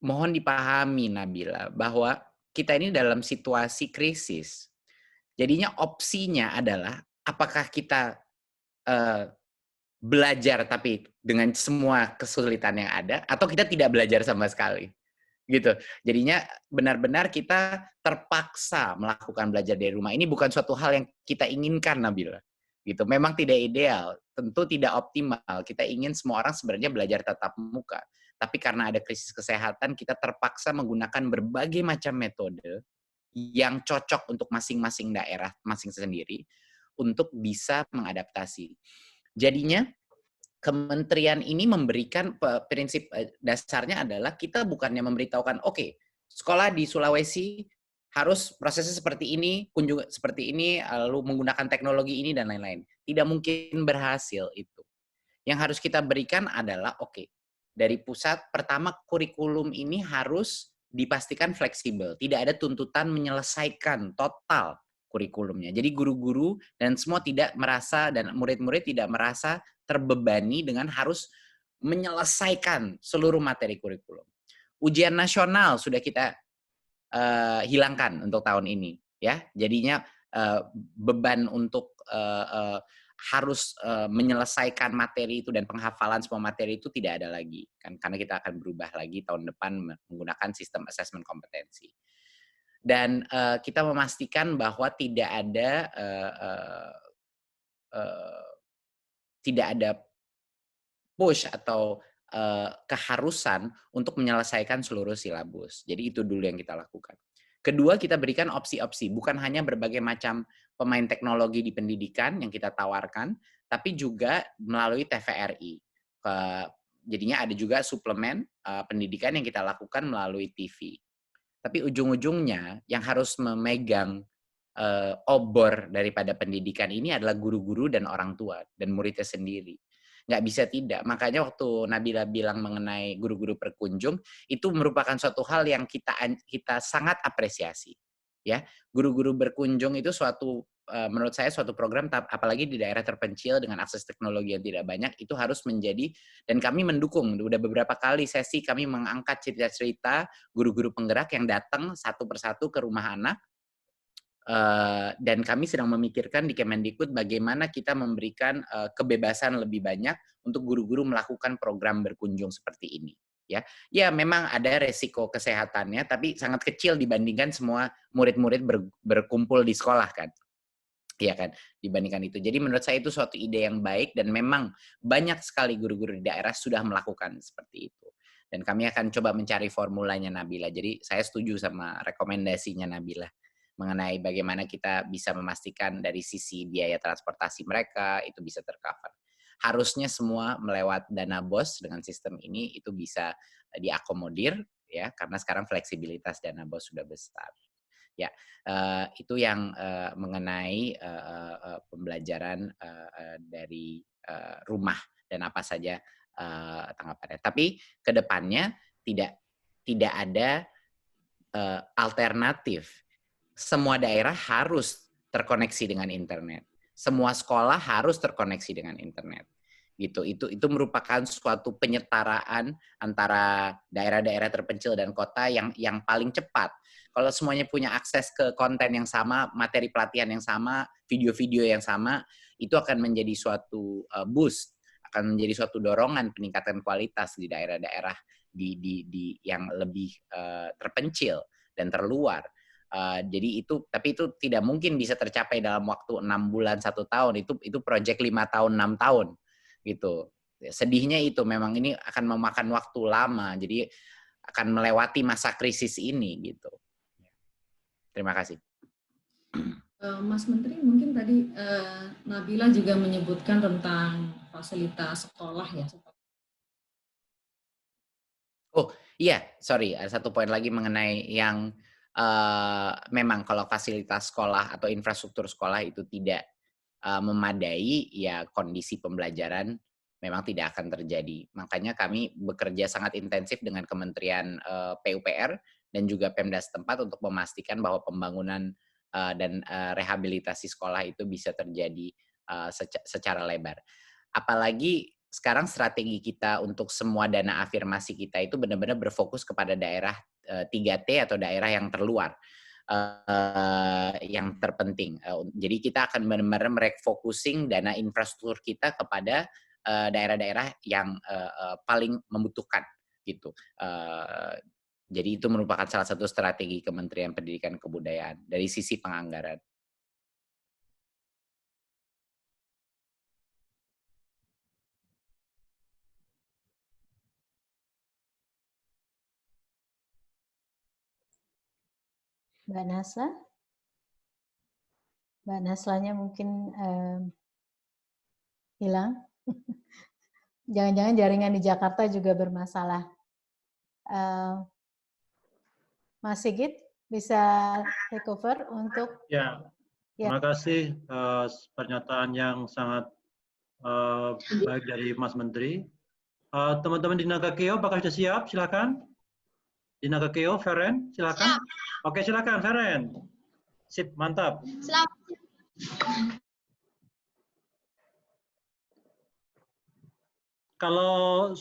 mohon dipahami Nabila bahwa kita ini dalam situasi krisis. Jadinya opsinya adalah apakah kita belajar tapi dengan semua kesulitan yang ada, atau kita tidak belajar sama sekali. Gitu. Jadinya benar-benar kita terpaksa melakukan belajar dari rumah. Ini bukan suatu hal yang kita inginkan, Nabila. Gitu. Memang tidak ideal, tentu tidak optimal. Kita ingin semua orang sebenarnya belajar tatap muka. Tapi karena ada krisis kesehatan, kita terpaksa menggunakan berbagai macam metode yang cocok untuk masing-masing daerah, masing sendiri, untuk bisa mengadaptasi. Jadinya, kementerian ini memberikan prinsip dasarnya adalah kita bukannya memberitahukan, oke, sekolah di Sulawesi harus prosesnya seperti ini, kunjungan seperti ini, lalu menggunakan teknologi ini, dan lain-lain. Tidak mungkin berhasil itu. Yang harus kita berikan adalah, oke, dari pusat, pertama kurikulum ini harus dipastikan fleksibel. Tidak ada tuntutan menyelesaikan total kurikulumnya. Jadi guru-guru dan semua tidak merasa, dan murid-murid tidak merasa terbebani dengan harus menyelesaikan seluruh materi kurikulum. Ujian nasional sudah kita hilangkan untuk tahun ini, ya. Jadinya beban untuk harus menyelesaikan materi itu dan penghafalan semua materi itu tidak ada lagi, kan? Karena kita akan berubah lagi tahun depan menggunakan sistem asesmen kompetensi. Dan kita memastikan bahwa tidak ada push atau keharusan untuk menyelesaikan seluruh silabus. Jadi itu dulu yang kita lakukan. Kedua, kita berikan opsi-opsi, bukan hanya berbagai macam pemain teknologi di pendidikan yang kita tawarkan, tapi juga melalui TVRI. Jadinya ada juga suplemen pendidikan yang kita lakukan melalui TV. Tapi ujung-ujungnya yang harus memegang obor daripada pendidikan ini adalah guru-guru dan orang tua dan muridnya sendiri. Nggak bisa tidak. Makanya waktu Nabila bilang mengenai guru-guru berkunjung, itu merupakan suatu hal yang kita sangat apresiasi. Ya, guru-guru berkunjung itu menurut saya suatu program, apalagi di daerah terpencil dengan akses teknologi yang tidak banyak, itu harus menjadi, dan kami mendukung. Udah beberapa kali sesi kami mengangkat cerita-cerita guru-guru penggerak yang datang satu persatu ke rumah anak. Dan kami sedang memikirkan di Kemendikbud bagaimana kita memberikan kebebasan lebih banyak untuk guru-guru melakukan program berkunjung seperti ini. Ya, memang ada resiko kesehatannya, tapi sangat kecil dibandingkan semua murid-murid berkumpul di sekolah kan. Iya kan, dibandingkan itu. Jadi menurut saya itu suatu ide yang baik dan memang banyak sekali guru-guru di daerah sudah melakukan seperti itu. Dan kami akan coba mencari formulanya Nabila. Jadi saya setuju sama rekomendasinya Nabila mengenai bagaimana kita bisa memastikan dari sisi biaya transportasi mereka itu bisa tercover. Harusnya semua melewat dana BOS dengan sistem ini itu bisa diakomodir ya, karena sekarang fleksibilitas dana BOS sudah besar. Ya, itu yang mengenai pembelajaran dari rumah dan apa saja tanggapannya. Tapi ke depannya tidak ada alternatif. Semua daerah harus terkoneksi dengan internet. Semua sekolah harus terkoneksi dengan internet. Gitu. Itu merupakan suatu penyetaraan antara daerah-daerah terpencil dan kota yang paling cepat. Kalau semuanya punya akses ke konten yang sama, materi pelatihan yang sama, video-video yang sama, itu akan menjadi suatu boost, akan menjadi suatu dorongan peningkatan kualitas di daerah-daerah yang lebih terpencil dan terluar. Jadi tapi itu tidak mungkin bisa tercapai dalam waktu 6 bulan 1 tahun. Itu proyek 5 tahun 6 tahun gitu. Sedihnya itu memang ini akan memakan waktu lama. Jadi akan melewati masa krisis ini gitu. Terima kasih. Mas Menteri, mungkin tadi Nabila juga menyebutkan tentang fasilitas sekolah ya. Oh iya, sorry, ada satu poin lagi mengenai yang memang kalau fasilitas sekolah atau infrastruktur sekolah itu tidak memadai, ya kondisi pembelajaran memang tidak akan terjadi. Makanya kami bekerja sangat intensif dengan Kementerian PUPR dan juga Pemda setempat untuk memastikan bahwa pembangunan dan rehabilitasi sekolah itu bisa terjadi secara lebar. Apalagi sekarang strategi kita untuk semua dana afirmasi kita itu benar-benar berfokus kepada daerah 3T atau daerah yang terluar, yang terpenting. Jadi kita akan benar-benar merefocusing dana infrastruktur kita kepada daerah-daerah yang paling membutuhkan gitu. Jadi itu merupakan salah satu strategi Kementerian Pendidikan dan Kebudayaan dari sisi penganggaran. Mbak Nasla? Mbak Naslanya mungkin hilang. Jangan-jangan jaringan di Jakarta juga bermasalah. Mas Sigit bisa take over untuk... Ya, terima kasih pernyataan yang sangat baik dari Mas Menteri. Teman-teman di Nagakeo, apakah sudah siap? Silakan. Di Nagakeo, Feren, silakan. Siap. Oke, silakan, Feren. Sip, mantap. Selamat. Kalau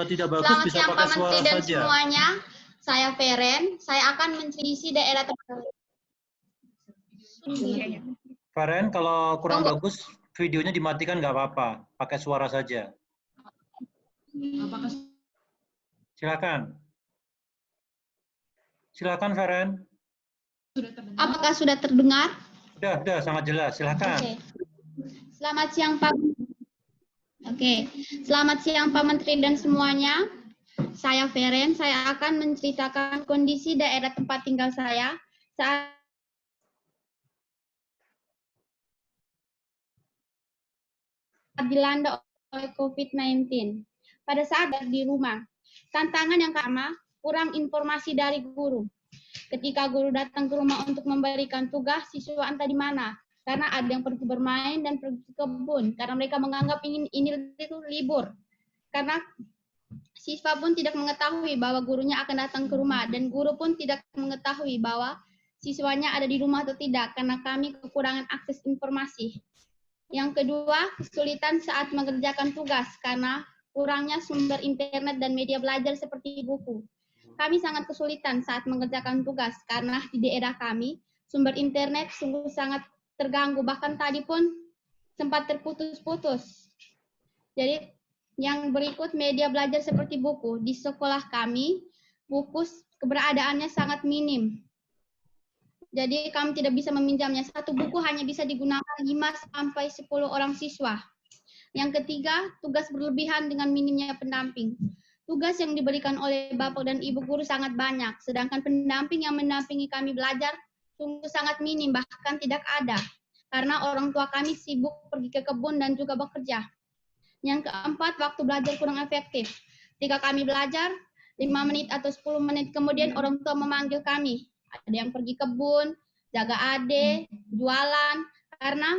tidak bagus Selamat bisa siang, pakai Pak suara Menteri dan saja. Semuanya. Saya Feren. Saya akan menselidiki daerah terpencil. Feren, kalau kurang bagus videonya dimatikan nggak apa-apa. Pakai suara saja. Silakan. Silakan, Feren. Apakah sudah terdengar? Sudah, sangat jelas. Silakan. Oke. Selamat siang, Pak. Oke, selamat siang Pak Menteri dan semuanya. Saya Feren, saya akan menceritakan kondisi daerah tempat tinggal saya saat dilanda oleh COVID-19. Pada saat di rumah, tantangan yang pertama, kurang informasi dari guru. Ketika guru datang ke rumah untuk memberikan tugas, siswa entah di mana. Karena ada yang pergi bermain dan pergi ke kebun. Karena mereka menganggap ini itu libur. Karena siswa pun tidak mengetahui bahwa gurunya akan datang ke rumah. Dan guru pun tidak mengetahui bahwa siswanya ada di rumah atau tidak. Karena kami kekurangan akses informasi. Yang kedua, kesulitan saat mengerjakan tugas. Karena kurangnya sumber internet dan media belajar seperti buku. Kami sangat kesulitan saat mengerjakan tugas karena di daerah kami sumber internet sungguh sangat terganggu, bahkan tadi pun sempat terputus-putus. Jadi yang berikut media belajar seperti buku. Di sekolah kami, buku keberadaannya sangat minim. Jadi kami tidak bisa meminjamnya. Satu buku hanya bisa digunakan 5-10 orang siswa. Yang ketiga, tugas berlebihan dengan minimnya pendamping. Tugas yang diberikan oleh Bapak dan Ibu guru sangat banyak, sedangkan pendamping yang mendampingi kami belajar sungguh sangat minim, bahkan tidak ada. Karena orang tua kami sibuk pergi ke kebun dan juga bekerja. Yang keempat, waktu belajar kurang efektif. Ketika kami belajar, 5 menit atau 10 menit kemudian orang tua memanggil kami. Ada yang pergi kebun, jaga adik, jualan, karena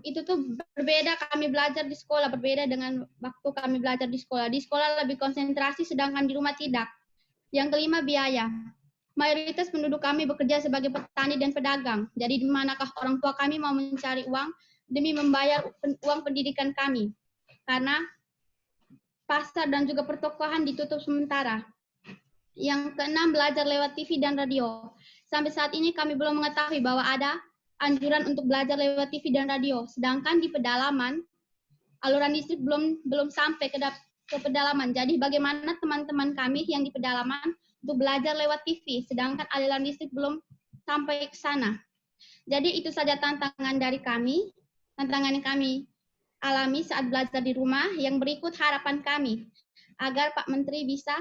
itu tuh berbeda kami belajar di sekolah, berbeda dengan waktu kami belajar di sekolah. Di sekolah lebih konsentrasi, sedangkan di rumah tidak. Yang kelima, biaya. Mayoritas penduduk kami bekerja sebagai petani dan pedagang. Jadi di manakah orang tua kami mau mencari uang demi membayar uang pendidikan kami? Karena pasar dan juga pertokohan ditutup sementara. Yang keenam, belajar lewat TV dan radio. Sampai saat ini kami belum mengetahui bahwa ada anjuran untuk belajar lewat TV dan radio. Sedangkan di pedalaman, aluran listrik belum sampai ke pedalaman. Jadi bagaimana teman-teman kami yang di pedalaman untuk belajar lewat TV, sedangkan aliran listrik belum sampai ke sana. Jadi itu saja tantangan dari kami, tantangan yang kami alami saat belajar di rumah. Yang berikut harapan kami, agar Pak Menteri bisa,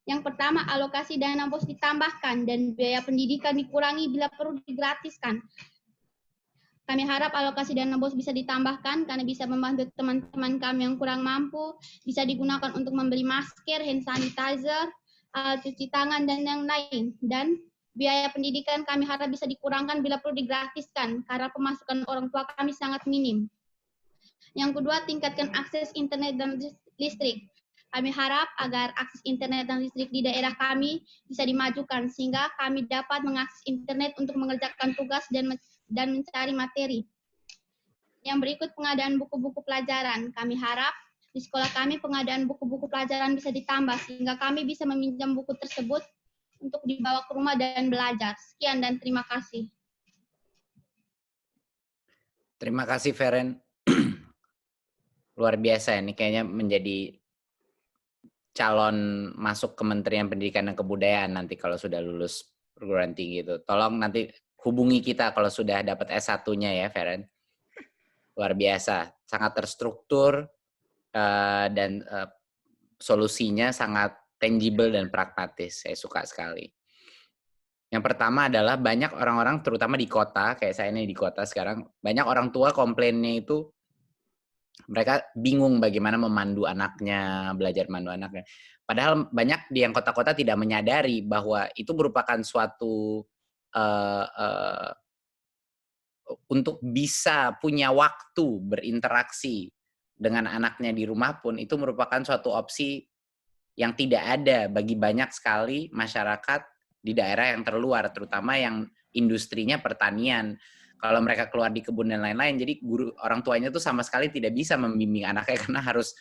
yang pertama, alokasi dana BOS ditambahkan dan biaya pendidikan dikurangi bila perlu digratiskan. Kami harap alokasi dana BOS bisa ditambahkan karena bisa membantu teman-teman kami yang kurang mampu, bisa digunakan untuk membeli masker, hand sanitizer, alat cuci tangan, dan yang lain. Dan biaya pendidikan kami harap bisa dikurangkan bila perlu digratiskan karena pemasukan orang tua kami sangat minim. Yang kedua, tingkatkan akses internet dan listrik. Kami harap agar akses internet dan listrik di daerah kami bisa dimajukan sehingga kami dapat mengakses internet untuk mengerjakan tugas dan mencari materi. Yang berikut, pengadaan buku-buku pelajaran. Kami harap di sekolah kami pengadaan buku-buku pelajaran bisa ditambah sehingga kami bisa meminjam buku tersebut untuk dibawa ke rumah dan belajar. Sekian dan terima kasih. Terima kasih Feren. Luar biasa ini kayaknya menjadi calon masuk Kementerian Pendidikan dan Kebudayaan nanti kalau sudah lulus perguruan tinggi itu. Tolong nanti hubungi kita kalau sudah dapat S1-nya ya, Feren. Luar biasa, sangat terstruktur dan solusinya sangat tangible dan pragmatis. Saya suka sekali. Yang pertama adalah banyak orang-orang, terutama di kota, kayak saya ini di kota sekarang, banyak orang tua komplainnya itu mereka bingung bagaimana memandu anaknya, belajar memandu anaknya. Padahal banyak di yang kota-kota tidak menyadari bahwa itu merupakan suatu untuk bisa punya waktu berinteraksi dengan anaknya di rumah pun itu merupakan suatu opsi yang tidak ada bagi banyak sekali masyarakat di daerah yang terluar, terutama yang industrinya pertanian. Kalau mereka keluar di kebun dan lain-lain, jadi guru orang tuanya tuh sama sekali tidak bisa membimbing anaknya karena harus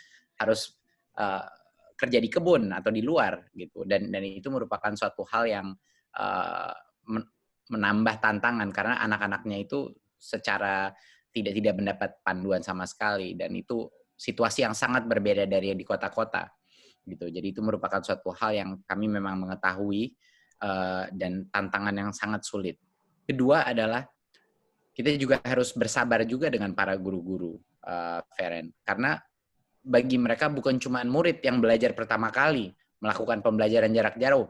kerja di kebun atau di luar gitu. Dan itu merupakan suatu hal yang menambah tantangan karena anak-anaknya itu secara tidak mendapat panduan sama sekali, dan itu situasi yang sangat berbeda dari yang di kota-kota gitu. Jadi itu merupakan suatu hal yang kami memang mengetahui dan tantangan yang sangat sulit. Kedua adalah kita juga harus bersabar juga dengan para guru-guru, Feren, karena bagi mereka bukan cuma murid yang belajar pertama kali melakukan pembelajaran jarak jauh.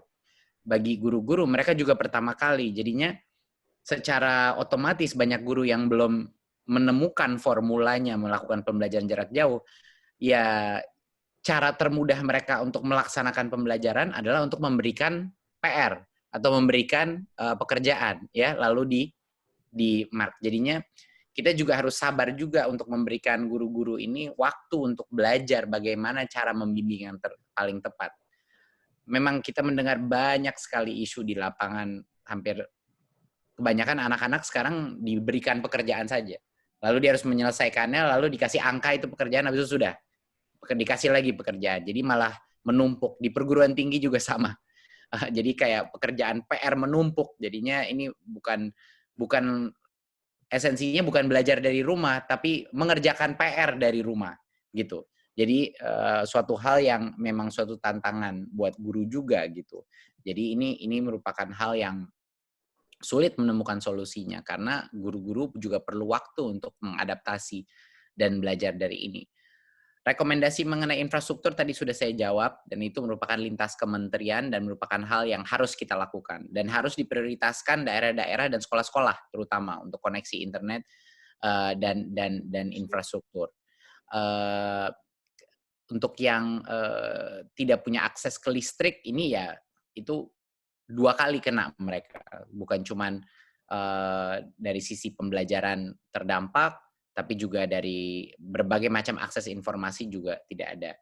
Bagi guru-guru mereka juga pertama kali. Jadinya secara otomatis banyak guru yang belum menemukan formulanya melakukan pembelajaran jarak jauh. Ya, cara termudah mereka untuk melaksanakan pembelajaran adalah untuk memberikan PR atau memberikan pekerjaan, ya, lalu di mark. Jadinya kita juga harus sabar juga untuk memberikan guru-guru ini waktu untuk belajar bagaimana cara membimbing yang paling tepat. Memang kita mendengar banyak sekali isu di lapangan, hampir kebanyakan anak-anak sekarang diberikan pekerjaan saja. Lalu dia harus menyelesaikannya, lalu dikasih angka itu pekerjaan, habis itu sudah. Dikasih lagi pekerjaan. Jadi malah menumpuk. Di perguruan tinggi juga sama. Jadi kayak pekerjaan PR menumpuk. Jadinya ini bukan esensinya bukan belajar dari rumah, tapi mengerjakan PR dari rumah gitu. Jadi suatu hal yang memang suatu tantangan buat guru juga gitu. Jadi ini merupakan hal yang sulit menemukan solusinya karena guru-guru juga perlu waktu untuk mengadaptasi dan belajar dari ini. Rekomendasi mengenai infrastruktur tadi sudah saya jawab, dan itu merupakan lintas kementerian dan merupakan hal yang harus kita lakukan. Dan harus diprioritaskan daerah-daerah dan sekolah-sekolah, terutama untuk koneksi internet dan infrastruktur. Untuk yang tidak punya akses ke listrik, ini ya itu 2 kali kena mereka. Bukan cuman dari sisi pembelajaran terdampak, tapi juga dari berbagai macam akses informasi juga tidak ada.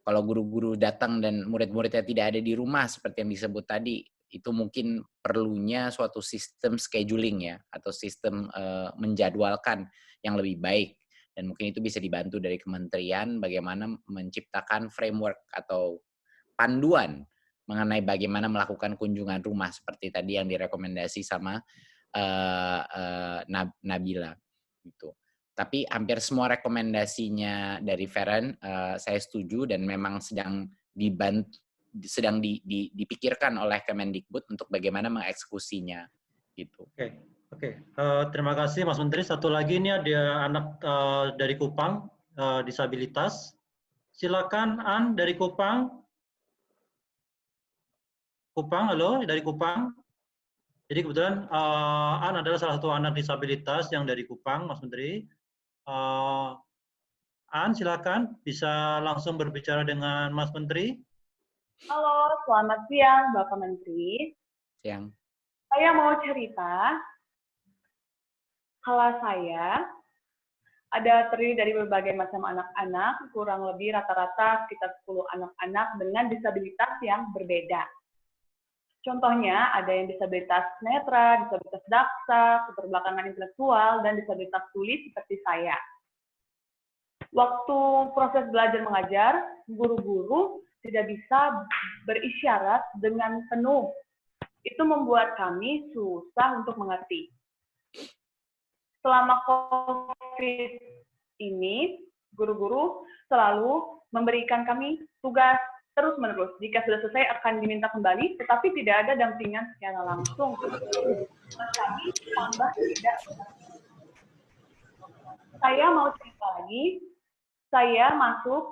Kalau guru-guru datang dan murid-muridnya tidak ada di rumah seperti yang disebut tadi, itu mungkin perlunya suatu sistem scheduling ya, atau sistem menjadwalkan yang lebih baik. Dan mungkin itu bisa dibantu dari kementerian bagaimana menciptakan framework atau panduan mengenai bagaimana melakukan kunjungan rumah seperti tadi yang direkomendasi sama Nabila gitu. Tapi hampir semua rekomendasinya dari Feren saya setuju dan memang sedang dipikirkan oleh Kemendikbud untuk bagaimana mengeksekusinya gitu. Oke. Terima kasih Mas Menteri. Satu lagi ini ada anak dari Kupang disabilitas. Silakan An dari Kupang. Kupang, halo dari Kupang. Jadi kebetulan An adalah salah satu anak disabilitas yang dari Kupang, Mas Menteri. An, silakan bisa langsung berbicara dengan Mas Menteri. Halo, selamat siang Bapak Menteri. Siang. Saya mau cerita, kelas saya ada terdiri dari berbagai macam anak-anak, kurang lebih rata-rata sekitar 10 anak-anak dengan disabilitas yang berbeda. Contohnya ada yang disabilitas netra, disabilitas daksa, keterbelakangan intelektual, dan disabilitas tuli seperti saya. Waktu proses belajar mengajar, guru-guru tidak bisa berisyarat dengan penuh. Itu membuat kami susah untuk mengerti. Selama COVID ini, guru-guru selalu memberikan kami tugas terus-menerus. Jika sudah selesai akan diminta kembali, tetapi tidak ada dampingan secara langsung. Kami tambah tidak. Saya mau cerita lagi, saya masuk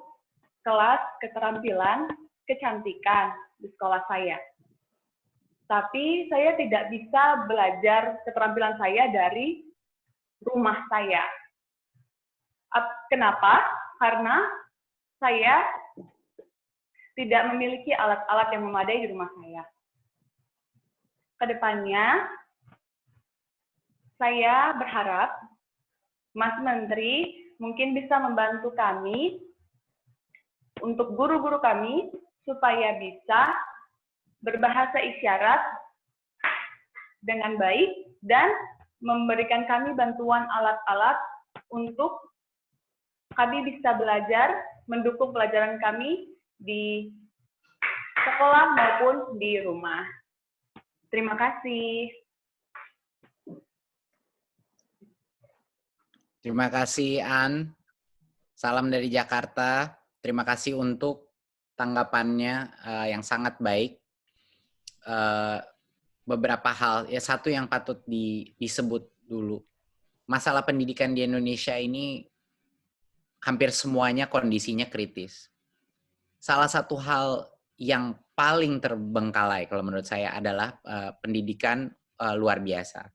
kelas keterampilan kecantikan di sekolah saya. Tapi saya tidak bisa belajar keterampilan saya dari rumah saya. Kenapa? Karena saya tidak memiliki alat-alat yang memadai di rumah saya. Kedepannya, saya berharap Mas Menteri mungkin bisa membantu kami untuk guru-guru kami supaya bisa berbahasa isyarat dengan baik dan memberikan kami bantuan alat-alat untuk kami bisa belajar, mendukung pelajaran kami di sekolah maupun di rumah. Terima kasih. Terima kasih An. Salam dari Jakarta. Terima kasih untuk tanggapannya yang sangat baik. Beberapa hal, ya satu yang patut disebut dulu. Masalah pendidikan di Indonesia ini hampir semuanya kondisinya kritis. Salah satu hal yang paling terbengkalai kalau menurut saya adalah pendidikan luar biasa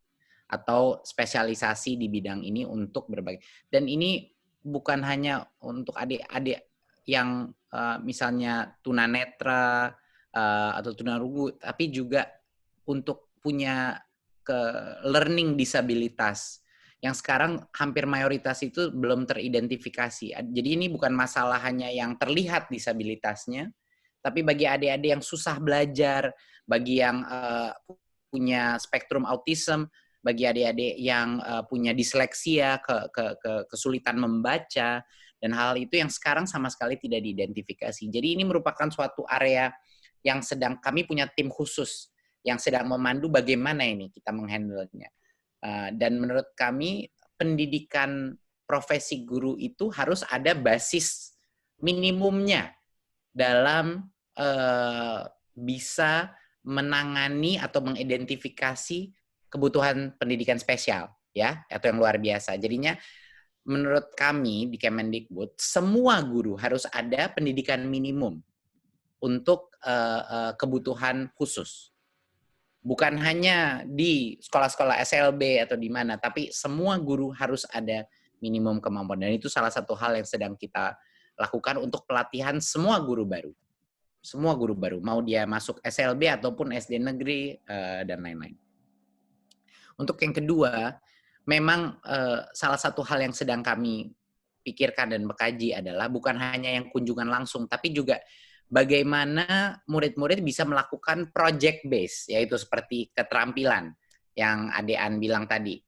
atau spesialisasi di bidang ini untuk berbagai. Dan ini bukan hanya untuk adik-adik yang misalnya tunanetra atau tunarungu, tapi juga untuk punya learning disabilitas yang sekarang hampir mayoritas itu belum teridentifikasi. Jadi ini bukan masalah hanya yang terlihat disabilitasnya, tapi bagi adik-adik yang susah belajar, bagi yang punya spektrum autism, bagi adik-adik yang punya disleksia, kesulitan membaca, dan hal itu yang sekarang sama sekali tidak diidentifikasi. Jadi ini merupakan suatu area yang sedang kami punya tim khusus yang sedang memandu bagaimana ini kita menghandle-nya. Dan menurut kami pendidikan profesi guru itu harus ada basis minimumnya dalam bisa menangani atau mengidentifikasi kebutuhan pendidikan spesial, ya, atau yang luar biasa. Jadinya menurut kami di Kemendikbud semua guru harus ada pendidikan minimum untuk kebutuhan khusus. Bukan hanya di sekolah-sekolah SLB atau di mana, tapi semua guru harus ada minimum kemampuan. Dan itu salah satu hal yang sedang kita lakukan untuk pelatihan semua guru baru. Semua guru baru, mau dia masuk SLB ataupun SD negeri, dan lain-lain. Untuk yang kedua, memang salah satu hal yang sedang kami pikirkan dan mengkaji adalah bukan hanya yang kunjungan langsung, tapi juga bagaimana murid-murid bisa melakukan project base, yaitu seperti keterampilan yang Adean bilang tadi,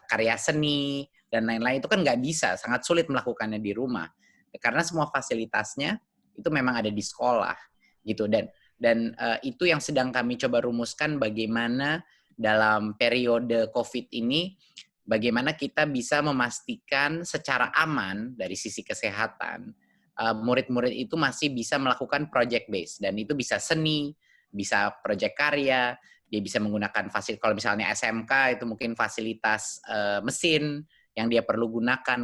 karya seni dan lain-lain itu kan nggak bisa, sangat sulit melakukannya di rumah karena semua fasilitasnya itu memang ada di sekolah gitu. Dan itu yang sedang kami coba rumuskan bagaimana dalam periode COVID ini bagaimana kita bisa memastikan secara aman dari sisi kesehatan murid-murid itu masih bisa melakukan project base, dan itu bisa seni, bisa project karya, dia bisa menggunakan fasilitas, kalau misalnya SMK itu mungkin fasilitas mesin yang dia perlu gunakan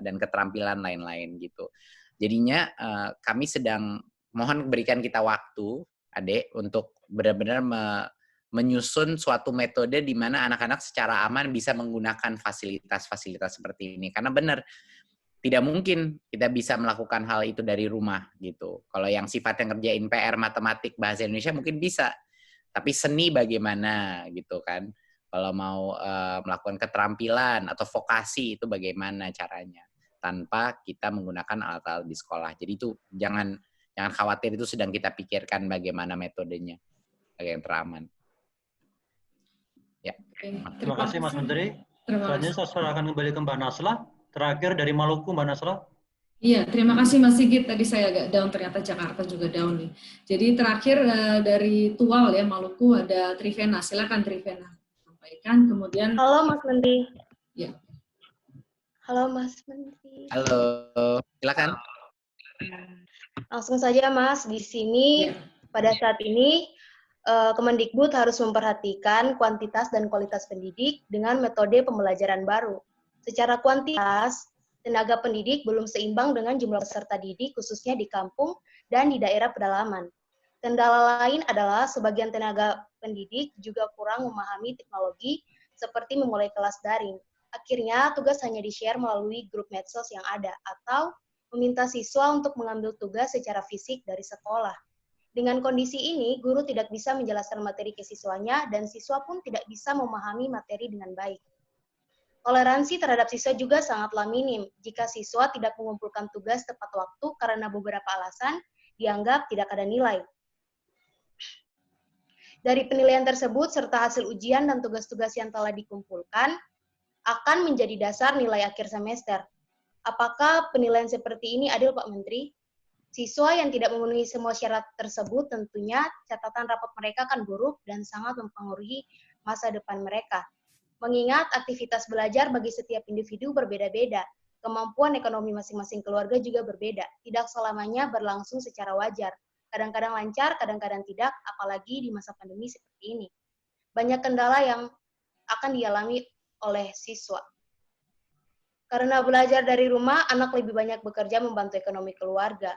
dan keterampilan lain-lain gitu. Jadinya kami sedang mohon berikan kita waktu, Adek, untuk benar-benar menyusun suatu metode di mana anak-anak secara aman bisa menggunakan fasilitas-fasilitas seperti ini. Karena benar, tidak mungkin kita bisa melakukan hal itu dari rumah gitu. Kalau yang sifatnya ngerjain PR, matematik, bahasa Indonesia mungkin bisa. Tapi seni bagaimana gitu kan. Kalau mau melakukan keterampilan atau vokasi itu bagaimana caranya. Tanpa kita menggunakan alat-alat di sekolah. Jadi itu jangan khawatir, itu sedang kita pikirkan bagaimana metodenya. Agar yang teraman. Ya. Terima kasih Mas Menteri. Selanjutnya saya serahkan kembali ke Mbak Nasla. Terakhir dari Maluku, Mbak Nasla. Iya, terima kasih Mas Sigit. Tadi saya agak down, ternyata Jakarta juga down nih. Jadi terakhir dari Tual ya, Maluku ada Trivena. Silakan Trivena sampaikan. Kemudian. Halo Mas Menteri. Ya. Halo Mas Menteri. Halo, silakan. Langsung saja Mas, di sini pada saat ini Kemendikbud harus memperhatikan kuantitas dan kualitas pendidik dengan metode pembelajaran baru. Secara kuantitas, tenaga pendidik belum seimbang dengan jumlah peserta didik khususnya di kampung dan di daerah pedalaman. Kendala lain adalah sebagian tenaga pendidik juga kurang memahami teknologi seperti memulai kelas daring. Akhirnya tugas hanya di-share melalui grup medsos yang ada atau meminta siswa untuk mengambil tugas secara fisik dari sekolah. Dengan kondisi ini, guru tidak bisa menjelaskan materi ke siswanya dan siswa pun tidak bisa memahami materi dengan baik. Toleransi terhadap siswa juga sangatlah minim jika siswa tidak mengumpulkan tugas tepat waktu karena beberapa alasan dianggap tidak ada nilai. Dari penilaian tersebut serta hasil ujian dan tugas-tugas yang telah dikumpulkan akan menjadi dasar nilai akhir semester. Apakah penilaian seperti ini adil Pak Menteri? Siswa yang tidak memenuhi semua syarat tersebut tentunya catatan rapot mereka akan buruk dan sangat mempengaruhi masa depan mereka. Mengingat aktivitas belajar bagi setiap individu berbeda-beda, kemampuan ekonomi masing-masing keluarga juga berbeda, tidak selamanya berlangsung secara wajar. Kadang-kadang lancar, kadang-kadang tidak, apalagi di masa pandemi seperti ini. Banyak kendala yang akan dialami oleh siswa. Karena belajar dari rumah, anak lebih banyak bekerja membantu ekonomi keluarga.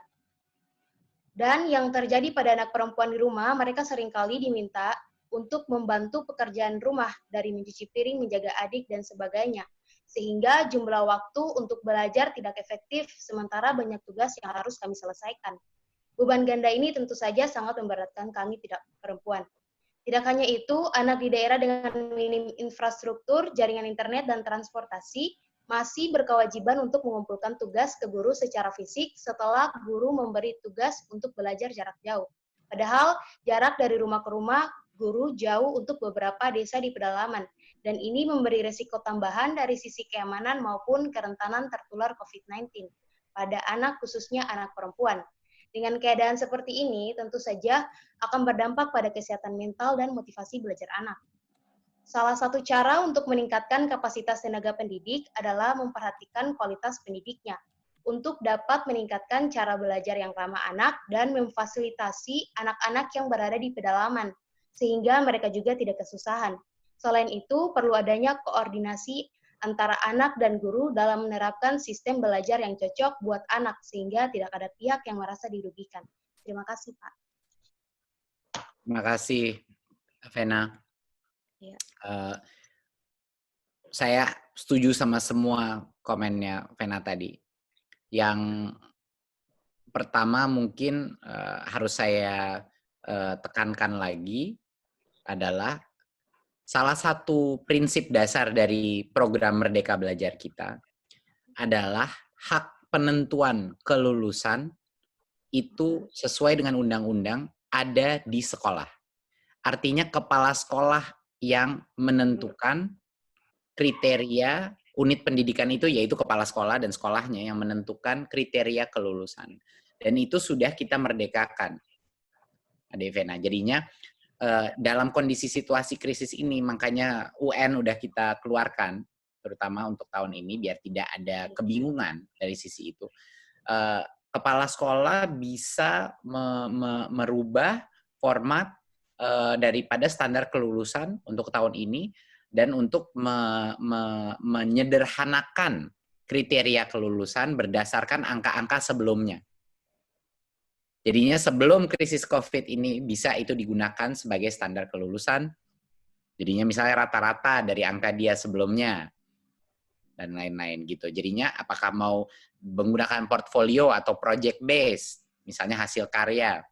Dan yang terjadi pada anak perempuan di rumah, mereka seringkali diminta untuk membantu pekerjaan rumah, dari mencuci piring, menjaga adik, dan sebagainya. Sehingga jumlah waktu untuk belajar tidak efektif, sementara banyak tugas yang harus kami selesaikan. Beban ganda ini tentu saja sangat memberatkan kami tidak perempuan. Tidak hanya itu, anak di daerah dengan minim infrastruktur, jaringan internet, dan transportasi masih berkewajiban untuk mengumpulkan tugas ke guru secara fisik setelah guru memberi tugas untuk belajar jarak jauh. Padahal jarak dari rumah ke rumah guru jauh untuk beberapa desa di pedalaman, dan ini memberi resiko tambahan dari sisi keamanan maupun kerentanan tertular COVID-19 pada anak, khususnya anak perempuan. Dengan keadaan seperti ini, tentu saja akan berdampak pada kesehatan mental dan motivasi belajar anak. Salah satu cara untuk meningkatkan kapasitas tenaga pendidik adalah memperhatikan kualitas pendidiknya untuk dapat meningkatkan cara belajar yang ramah anak dan memfasilitasi anak-anak yang berada di pedalaman, sehingga mereka juga tidak kesusahan. Selain itu, perlu adanya koordinasi antara anak dan guru dalam menerapkan sistem belajar yang cocok buat anak, sehingga tidak ada pihak yang merasa dirugikan. Terima kasih, Pak. Terima kasih, Vena. Ya. Saya setuju sama semua komennya Vena tadi. Yang pertama mungkin harus saya tekankan lagi adalah salah satu prinsip dasar dari program Merdeka Belajar kita adalah hak penentuan kelulusan itu sesuai dengan undang-undang ada di sekolah. Artinya kepala sekolah yang menentukan kriteria unit pendidikan itu, yaitu kepala sekolah dan sekolahnya yang menentukan kriteria kelulusan. Dan itu sudah kita merdekakan, Adevena. Jadinya dalam kondisi situasi krisis ini, makanya UN udah kita keluarkan, terutama untuk tahun ini, biar tidak ada kebingungan dari sisi itu. Kepala sekolah bisa merubah format daripada standar kelulusan untuk tahun ini, dan untuk menyederhanakan kriteria kelulusan berdasarkan angka-angka sebelumnya. Jadinya sebelum krisis COVID ini bisa itu digunakan sebagai standar kelulusan. Jadinya misalnya rata-rata dari angka dia sebelumnya, dan lain-lain gitu. Jadinya apakah mau menggunakan portfolio atau project based, misalnya hasil karya,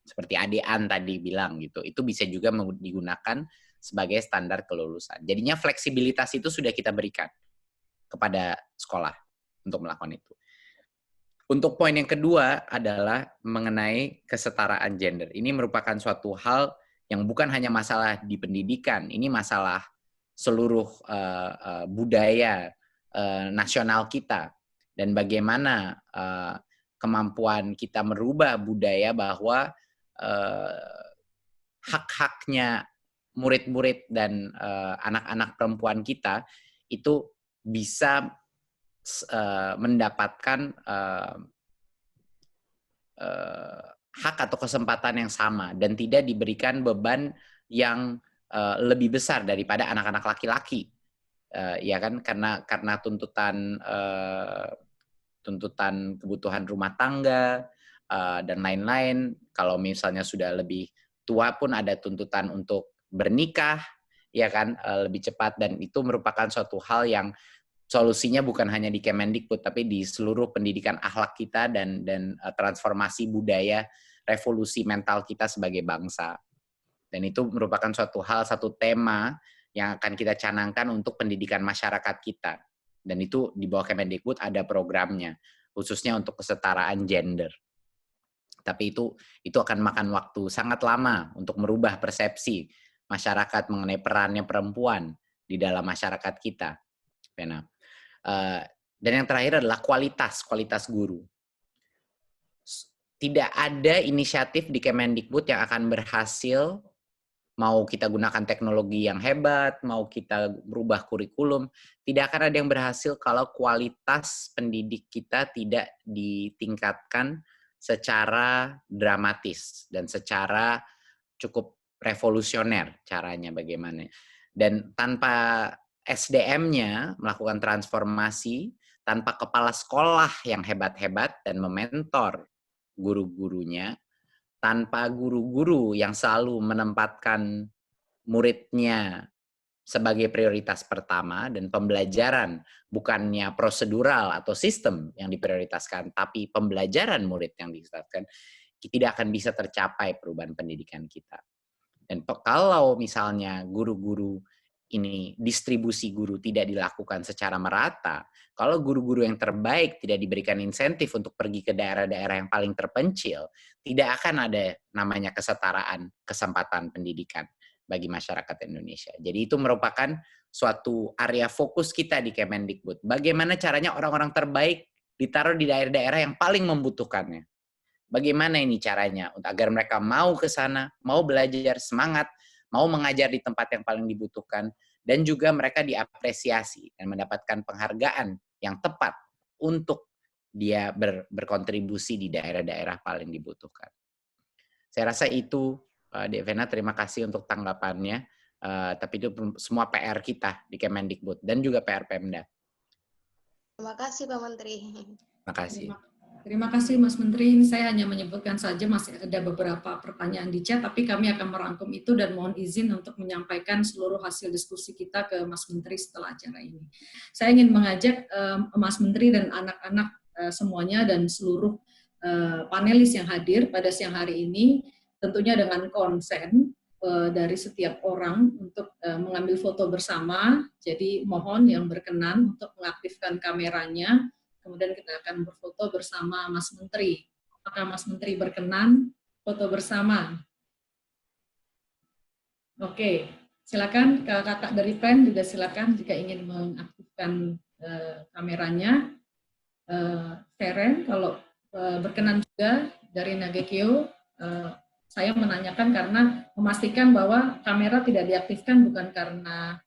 seperti Adean tadi bilang gitu, itu bisa juga digunakan sebagai standar kelulusan. Jadinya fleksibilitas itu sudah kita berikan kepada sekolah untuk melakukan itu. Untuk poin yang kedua adalah mengenai kesetaraan gender. Ini merupakan suatu hal yang bukan hanya masalah di pendidikan, ini masalah seluruh budaya nasional kita, dan bagaimana kemampuan kita merubah budaya bahwa hak-haknya murid-murid dan anak-anak perempuan kita itu bisa mendapatkan hak atau kesempatan yang sama dan tidak diberikan beban yang lebih besar daripada anak-anak laki-laki, ya kan, karena tuntutan kebutuhan rumah tangga dan lain-lain. Kalau misalnya sudah lebih tua pun ada tuntutan untuk bernikah, ya kan, lebih cepat, dan itu merupakan suatu hal yang solusinya bukan hanya di Kemendikbud tapi di seluruh pendidikan akhlak kita dan transformasi budaya, revolusi mental kita sebagai bangsa. Dan itu merupakan satu tema yang akan kita canangkan untuk pendidikan masyarakat kita. Dan itu di bawah Kemendikbud ada programnya, khususnya untuk kesetaraan gender. Tapi itu akan makan waktu sangat lama untuk merubah persepsi masyarakat mengenai perannya perempuan di dalam masyarakat kita. Dan yang terakhir adalah kualitas guru. Tidak ada inisiatif di Kemendikbud yang akan berhasil, mau kita gunakan teknologi yang hebat, mau kita berubah kurikulum, tidak akan ada yang berhasil kalau kualitas pendidik kita tidak ditingkatkan secara dramatis dan secara cukup revolusioner caranya bagaimana. Dan tanpa SDM-nya melakukan transformasi, tanpa kepala sekolah yang hebat-hebat dan mementor guru-gurunya, tanpa guru-guru yang selalu menempatkan muridnya sebagai prioritas pertama dan pembelajaran bukannya prosedural atau sistem yang diprioritaskan, tapi pembelajaran murid yang diprioritaskan, tidak akan bisa tercapai perubahan pendidikan kita. Dan kalau misalnya guru-guru ini, distribusi guru tidak dilakukan secara merata, kalau guru-guru yang terbaik tidak diberikan insentif untuk pergi ke daerah-daerah yang paling terpencil, tidak akan ada namanya kesetaraan kesempatan pendidikan bagi masyarakat Indonesia. Jadi itu merupakan suatu area fokus kita di Kemendikbud. Bagaimana caranya orang-orang terbaik ditaruh di daerah-daerah yang paling membutuhkannya. Bagaimana ini caranya agar mereka mau ke sana, mau belajar, semangat, mau mengajar di tempat yang paling dibutuhkan, dan juga mereka diapresiasi dan mendapatkan penghargaan yang tepat untuk dia berkontribusi di daerah-daerah paling dibutuhkan. Saya rasa itu, Devena, terima kasih untuk tanggapannya, tapi itu semua PR kita di Kemendikbud dan juga PR Pemda. Terima kasih Pak Menteri. Terima kasih. Terima kasih Mas Menteri. Ini saya hanya menyebutkan saja, masih ada beberapa pertanyaan di chat, tapi kami akan merangkum itu dan mohon izin untuk menyampaikan seluruh hasil diskusi kita ke Mas Menteri setelah acara ini. Saya ingin mengajak Mas Menteri dan anak-anak semuanya dan seluruh panelis yang hadir pada siang hari ini, tentunya dengan konsen dari setiap orang untuk mengambil foto bersama. Jadi mohon yang berkenan untuk mengaktifkan kameranya. Kemudian kita akan berfoto bersama Mas Menteri. Apakah Mas Menteri berkenan foto bersama? Oke, silakan kakak dari PEN juga silakan jika ingin mengaktifkan kameranya. Feren, kalau berkenan juga dari Nagekyo, saya menanyakan karena memastikan bahwa kamera tidak diaktifkan bukan karena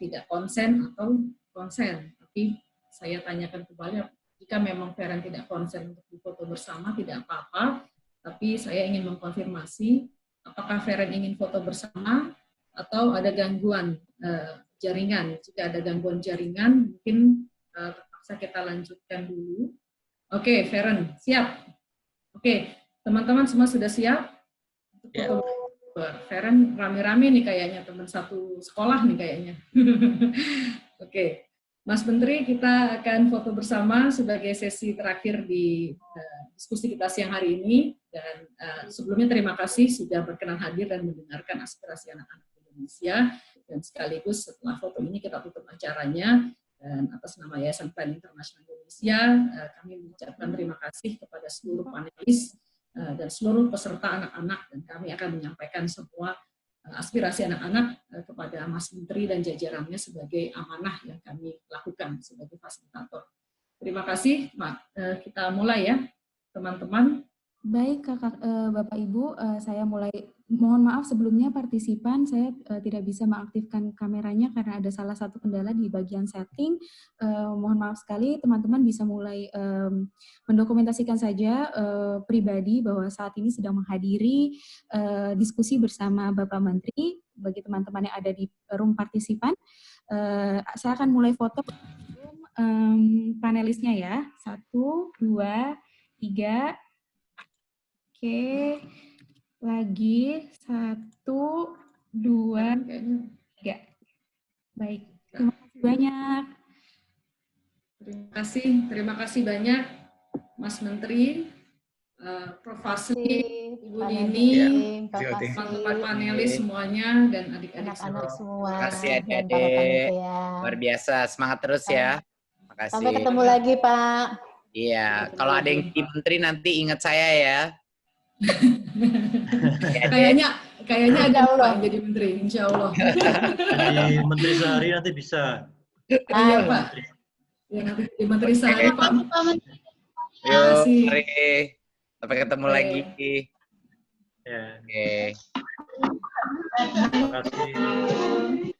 tidak konsen atau konsen, tapi saya tanyakan kembali, jika memang Feren tidak konsen untuk difoto bersama, tidak apa-apa, tapi saya ingin mengkonfirmasi, apakah Feren ingin foto bersama, atau ada gangguan jaringan. Jika ada gangguan jaringan, mungkin terpaksa kita lanjutkan dulu. Oke, Feren, siap? Oke, teman-teman semua sudah siap? Untuk foto bersama. Feren rame-rame nih kayaknya, teman satu sekolah nih kayaknya. Oke. Mas Menteri, kita akan foto bersama sebagai sesi terakhir di diskusi kita siang hari ini. Dan sebelumnya terima kasih sudah berkenan hadir dan mendengarkan aspirasi anak-anak Indonesia. Dan sekaligus setelah foto ini kita tutup acaranya. Dan atas nama Yayasan PEN Internasional Indonesia, kami mengucapkan terima kasih kepada seluruh panelis dan seluruh peserta anak-anak. Dan kami akan menyampaikan semua aspirasi anak-anak kepada Mas Menteri dan jajarannya sebagai amanah yang kami lakukan sebagai fasilitator. Terima kasih, kita mulai ya, teman-teman. Baik, Bapak Ibu, saya mulai. Mohon maaf sebelumnya partisipan, saya tidak bisa mengaktifkan kameranya karena ada salah satu kendala di bagian setting. Mohon maaf sekali, teman-teman bisa mulai mendokumentasikan saja pribadi bahwa saat ini sedang menghadiri diskusi bersama Bapak Menteri. Bagi teman-teman yang ada di room partisipan, saya akan mulai foto panelisnya ya. 1, 2, 3. Oke, lagi 1, 2, 3. Baik, terima kasih banyak. Terima kasih banyak Mas Menteri, Prof. Fasli, Ibu Nini, teman-teman panelis semuanya, dan adik-adik semua. Terima kasih adik-adik, luar biasa, semangat terus ya. Terima kasih. Sampai ketemu lagi Pak. Iya, kalau ada yang jadi menteri nanti ingat saya ya. Kayaknya ada Pak yang jadi menteri, insya Allah. Jadi menteri sehari nanti bisa. Iya Pak. Ya, nanti jadi menteri sehari Pak. Yuk, mari. Sampai ketemu lagi. Ya. Oke. Terima kasih.